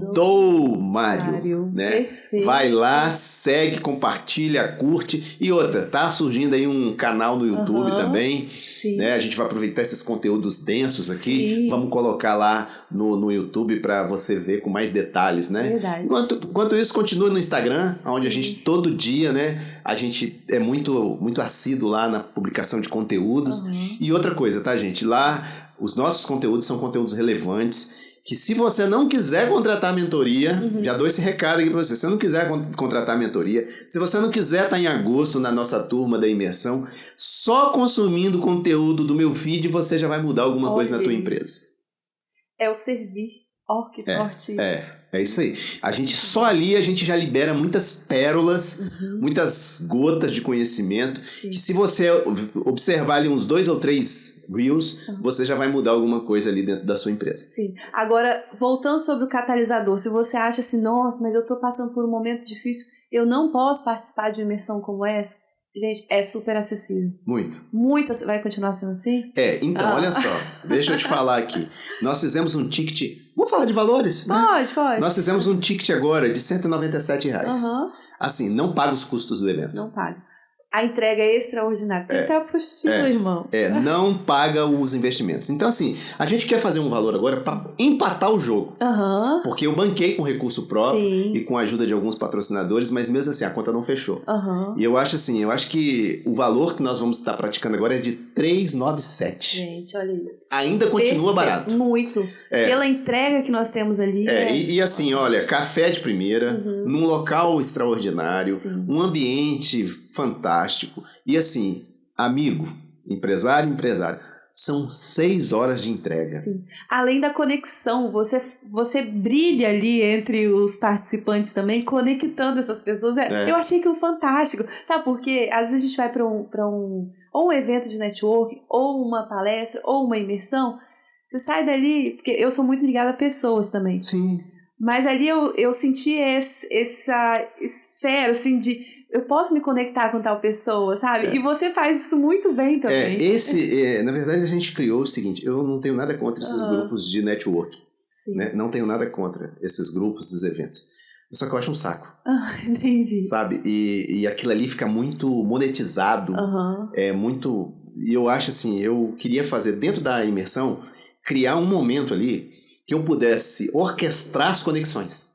@Rodomário, né? Perfeito. Vai lá, segue, compartilha, curte. E outra, tá surgindo aí um canal no YouTube também. Né? A gente vai aproveitar esses conteúdos densos aqui. Sim. Vamos colocar lá no YouTube para você ver com mais detalhes, né? Verdade. Enquanto isso, continua no Instagram, onde a gente todo dia, né? A gente é muito, muito assíduo lá na publicação de conteúdos. E outra coisa, tá, gente? Lá, os nossos conteúdos são conteúdos relevantes, que se você não quiser contratar a mentoria, já dou esse recado aqui para você, se você não quiser contratar a mentoria, se você não quiser estar em agosto na nossa turma da imersão, só consumindo o conteúdo do meu feed você já vai mudar alguma coisa na tua empresa. É o servir. Que forte isso. É isso aí. Só ali a gente já libera muitas pérolas, muitas gotas de conhecimento, que se você observar ali uns 2 ou 3 reels, você já vai mudar alguma coisa ali dentro da sua empresa. Sim. Agora, voltando sobre o catalisador, se você acha assim, nossa, mas eu estou passando por um momento difícil, eu não posso participar de uma imersão como essa, gente, é super acessível. Muito. Vai continuar sendo assim? Então, olha só, deixa eu te falar aqui. Nós fizemos um ticket, vamos falar de valores, né? Pode. Nós fizemos um ticket agora de R$197. Assim, não paga os custos do evento. Não paga. A entrega é extraordinária. Tem até a apostila, irmão. Não paga os investimentos. Então, assim, a gente quer fazer um valor agora para empatar o jogo. Porque eu banquei com recurso próprio e com a ajuda de alguns patrocinadores, mas mesmo assim, a conta não fechou. E eu acho que o valor que nós vamos estar praticando agora é de 397. Gente, olha isso. Ainda continua barato. Muito. Pela entrega que nós temos ali. E assim, olha, café de primeira, num local extraordinário, um ambiente fantástico. E assim, amigo, empresário, são 6 horas de entrega. Sim. Além da conexão, você brilha ali entre os participantes também, conectando essas pessoas. Eu achei aquilo fantástico. Sabe por quê? Às vezes a gente vai para ou um evento de network, ou uma palestra, ou uma imersão. Você sai dali, porque eu sou muito ligada a pessoas também. Sim. Mas ali eu senti essa esfera, assim, de eu posso me conectar com tal pessoa, sabe? E você faz isso muito bem também. Na verdade, a gente criou o seguinte, eu não tenho nada contra esses grupos de network. Né? Não tenho nada contra esses grupos, esses eventos. Só que eu acho um saco. Entendi. Sabe? E aquilo ali fica muito monetizado. E eu acho assim, eu queria fazer dentro da imersão, criar um momento ali que eu pudesse orquestrar as conexões.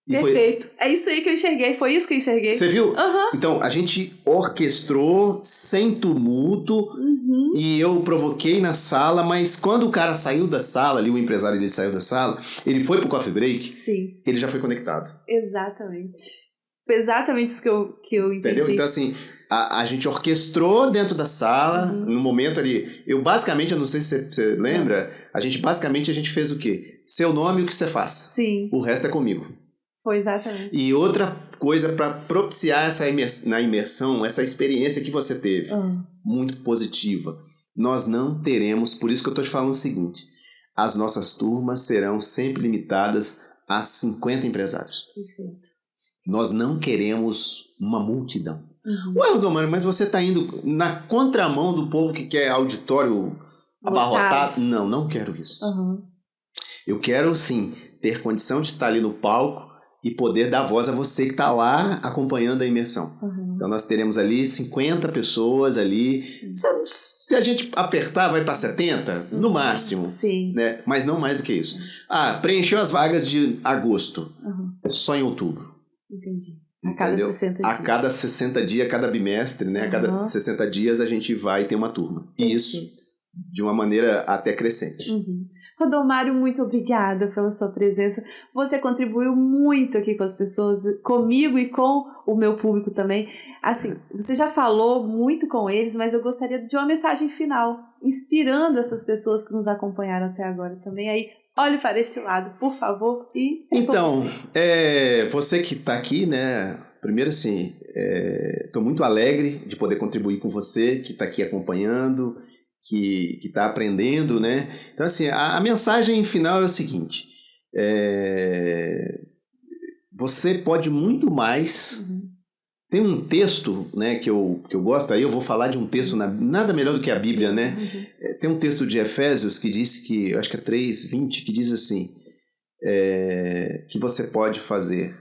Perfeito. É isso aí que eu enxerguei. Foi isso que eu enxerguei. Você viu? Então, a gente orquestrou sem tumulto e eu provoquei na sala, mas quando o cara saiu da sala, ali o empresário ele saiu da sala, ele foi pro coffee break, ele já foi conectado. Exatamente. Foi exatamente isso que eu entendi. Entendeu? Então, assim, a gente orquestrou dentro da sala, no momento ali, eu não sei se você lembra, a gente fez o quê? Seu nome e o que você faz. Sim. O resto é comigo. Foi exatamente. E outra coisa para propiciar na imersão, essa experiência que você teve, muito positiva, nós não teremos, por isso que eu estou te falando o seguinte, as nossas turmas serão sempre limitadas a 50 empresários. Perfeito. Nós não queremos uma multidão. Ué, Rodomar, mas você está indo na contramão do povo que quer auditório abarrotado? Não quero isso. Eu quero, sim, ter condição de estar ali no palco e poder dar voz a você que está lá acompanhando a imersão. Então nós teremos ali 50 pessoas ali. Se a gente apertar, vai para 70, no máximo. Sim. Né? Mas não mais do que isso. Preencheu as vagas de agosto. Só em outubro. Entendi. A cada 60 dias. A cada 60 dias, cada bimestre, né? A cada 60 dias a gente vai ter uma turma. E isso de uma maneira até crescente. Rodomário, muito obrigada pela sua presença. Você contribuiu muito aqui com as pessoas, comigo e com o meu público também. Assim, você já falou muito com eles, mas eu gostaria de uma mensagem final, inspirando essas pessoas que nos acompanharam até agora também. Aí, olhe para este lado, por favor. Então, você que está aqui, né? Primeiro, assim, estou muito alegre de poder contribuir com você que está aqui acompanhando, que está aprendendo, né? Então, assim, a mensagem final é o seguinte, você pode muito mais. Tem um texto, né, que eu gosto, aí eu vou falar de um texto, nada melhor do que a Bíblia, né? Tem um texto de Efésios que diz que, eu acho que é 3:20, que diz assim, que você pode fazer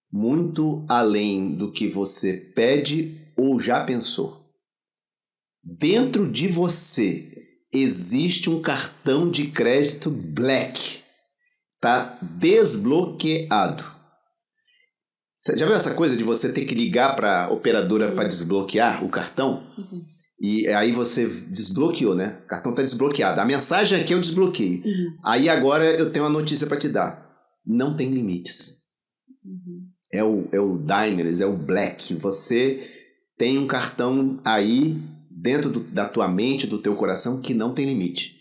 muito além do que você pede ou já pensou. Dentro de você existe um cartão de crédito Black. Tá desbloqueado. Você já viu essa coisa de você ter que ligar para a operadora para desbloquear o cartão? E aí você desbloqueou, né? O cartão está desbloqueado. A mensagem é que eu desbloqueio. Aí agora eu tenho uma notícia para te dar. Não tem limites. É o Diners, é o Black. Você tem um cartão aí dentro da tua mente, do teu coração, que não tem limite.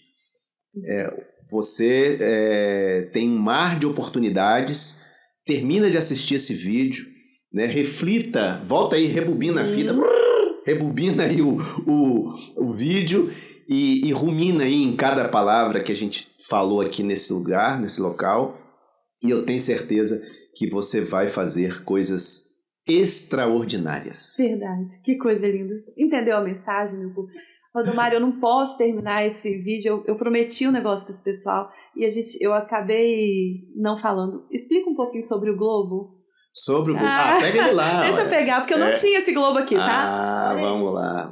Você tem um mar de oportunidades. Termina de assistir esse vídeo, né? Reflita, volta aí, rebobina a fita, rebobina aí o vídeo e rumina aí em cada palavra que a gente falou aqui nesse lugar, nesse local. E eu tenho certeza que você vai fazer coisas extraordinárias. Verdade, que coisa linda. Entendeu a mensagem, meu povo? Rodomário, eu não posso terminar esse vídeo, eu prometi um negócio para esse pessoal e eu acabei não falando. Explica um pouquinho sobre o Globo. Sobre o globo. Pega ele lá. Deixa eu pegar, porque eu não tinha esse globo aqui, tá?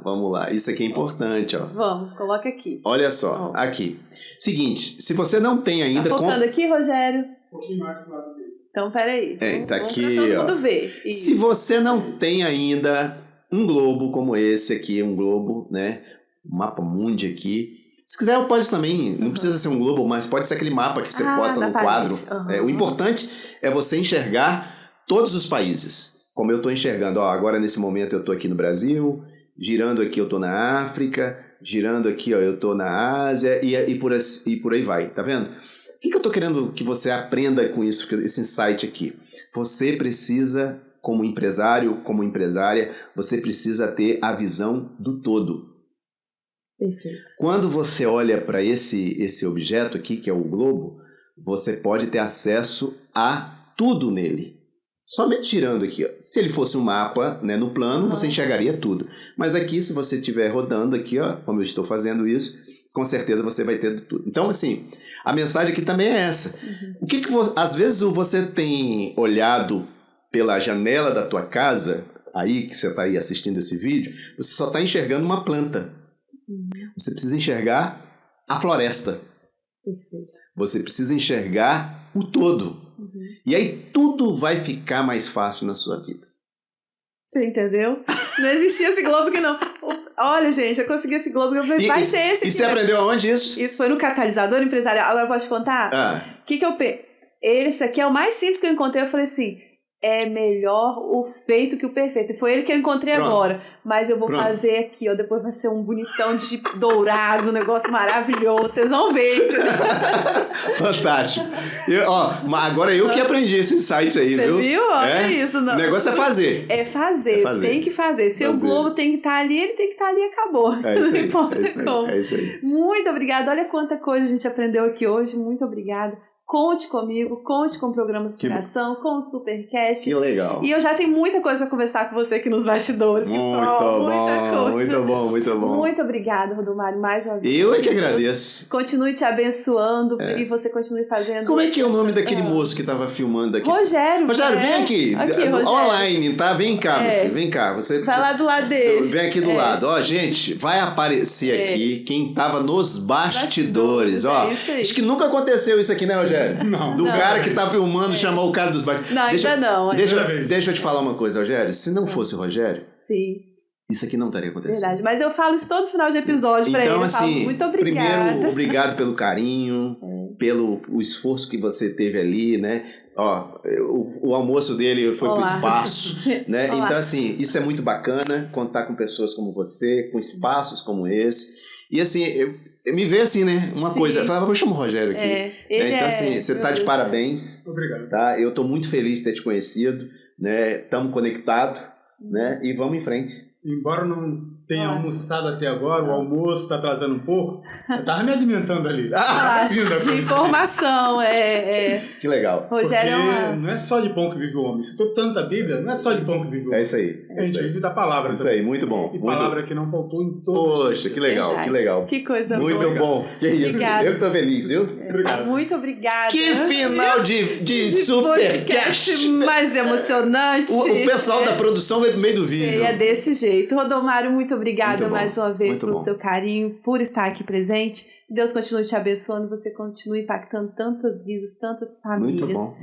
Vamos lá. Isso aqui é importante, ó. Vamos, coloca aqui. Olha só, aqui. Seguinte, se você não tem ainda... Tá focando aqui, Rogério? Um pouquinho mais do lado dele. Então, peraí. Tá aqui, pra todo mundo ver. Isso. Se você não tem ainda um globo como esse aqui, um globo, né? Um mapa mundi aqui. Se quiser, pode também, não precisa ser um globo, mas pode ser aquele mapa que você bota no quadro. O importante é você enxergar todos os países, como eu estou enxergando. Ó, agora, nesse momento, eu estou aqui no Brasil, girando aqui eu estou na África, girando aqui ó, eu estou na Ásia e por aí vai, tá vendo? O que eu estou querendo que você aprenda com isso, esse insight aqui? Você precisa, como empresário, como empresária, você precisa ter a visão do todo. Perfeito. Quando você olha para esse objeto aqui, que é o globo, você pode ter acesso a tudo nele. Somente tirando aqui, ó. Se ele fosse um mapa, né, no plano, você enxergaria tudo. Mas aqui, se você estiver rodando aqui, ó, como eu estou fazendo isso, com certeza você vai ter tudo. Então, assim, a mensagem aqui também é essa. O que às vezes você tem olhado pela janela da tua casa, aí que você está aí assistindo esse vídeo, você só está enxergando uma planta. Você precisa enxergar a floresta. Perfeito. Você precisa enxergar o todo. E aí tudo vai ficar mais fácil na sua vida. Você entendeu? Não existia esse globo que não. Olha, gente, eu consegui esse globo. Eu falei, vai ser esse aqui. E você aprendeu aonde isso? Isso foi no Catalisador Empresarial. Agora pode contar? O que eu peguei? Esse aqui é o mais simples que eu encontrei. Eu falei assim, é melhor o feito que o perfeito. Foi ele que eu encontrei agora. Mas eu vou fazer aqui, ó. Depois vai ser um bonitão de dourado, um negócio maravilhoso. Vocês vão ver. Fantástico. Agora eu que aprendi esse insight aí, viu? Você viu? Olha isso. Não. O negócio é fazer. É fazer. Tem que fazer. Se o globo tem que estar ali, ele tem que estar ali e acabou. É isso aí. Não importa como. É isso aí. Muito obrigada. Olha quanta coisa a gente aprendeu aqui hoje. Muito obrigada. Conte comigo, conte com o programa Inspiração, com o Supercast. Que legal. E eu já tenho muita coisa para conversar com você aqui nos bastidores. Muito bom. Muito obrigada, Rodomário, mais uma vez. Eu é que agradeço. Continue te abençoando e você continue fazendo... Como é que é o nome daquele moço que estava filmando aqui? Rogério. Rogério, vem aqui. Rogério. Online, tá? Vem cá, meu filho. Vem cá. Você... Vai lá do lado dele. Vem aqui do lado. Ó, gente, vai aparecer aqui quem estava nos bastidores. Ó, acho que nunca aconteceu isso aqui, né, Rogério? Não. Do cara que tá filmando chamar o cara dos bastidores. Não, ainda não. Deixa eu te falar uma coisa, Rogério. Se não fosse o Rogério, isso aqui não estaria acontecendo. Verdade, mas eu falo isso todo final de episódio pra ele. Então, eu assim, falo, muito obrigada. Primeiro, obrigado pelo carinho, pelo o esforço que você teve ali, né? Ó, o almoço dele foi pro espaço, né? Olá. Então, assim, isso é muito bacana, contar com pessoas como você, com espaços como esse. E, assim, eu me vê assim, né? Uma coisa, eu falava, vou chamar o Rogério aqui. Então, assim, você tá de parabéns. Obrigado. Tá? Eu tô muito feliz de ter te conhecido, né? Estamos conectados, né? E vamos em frente. Embora não tenha almoçado até agora, o almoço está atrasando um pouco, eu tava me alimentando ali. De informação, Que legal. Rogério, porque não é só de pão que vive o homem. Citou tanto a Bíblia, não é só de pão que vive o homem. É isso aí. A gente vive da palavra. Isso aí, muito bom. E palavra que não faltou em todos. Poxa, que legal, Verdade. que legal. Que coisa muito boa. Muito bom. Que isso. Obrigada. Eu que tô feliz, viu? Obrigado. Muito obrigada. Que final de Supercast mais emocionante. O pessoal da produção veio pro meio do vídeo. É desse jeito. Rodomário, muito obrigada mais uma vez muito pelo bom. seu carinho, por estar aqui presente. Deus continue te abençoando, você continue impactando tantas vidas, tantas famílias. Muito bom.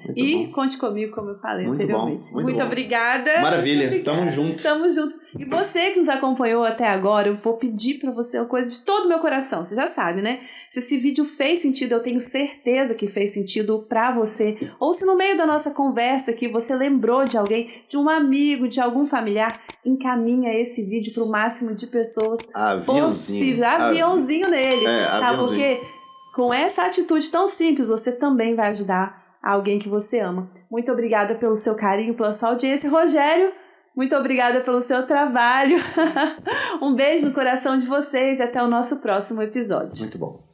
Conte comigo, como eu falei muito anteriormente. Bom, muito bom. Obrigada. Maravilha, muito obrigada. Tamo juntos. Estamos juntos. E você que nos acompanhou até agora, eu vou pedir pra você uma coisa de todo o meu coração. Você já sabe, né? Se esse vídeo fez sentido, eu tenho certeza que fez sentido pra você. Ou se no meio da nossa conversa aqui você lembrou de alguém, de um amigo, de algum familiar, encaminha esse vídeo pro máximo de pessoas possíveis. Aviãozinho nele. Sabe por quê? Com essa atitude tão simples, você também vai ajudar alguém que você ama. Muito obrigada pelo seu carinho, pela sua audiência. Rogério, muito obrigada pelo seu trabalho. Um beijo no coração de vocês e até o nosso próximo episódio. Muito bom.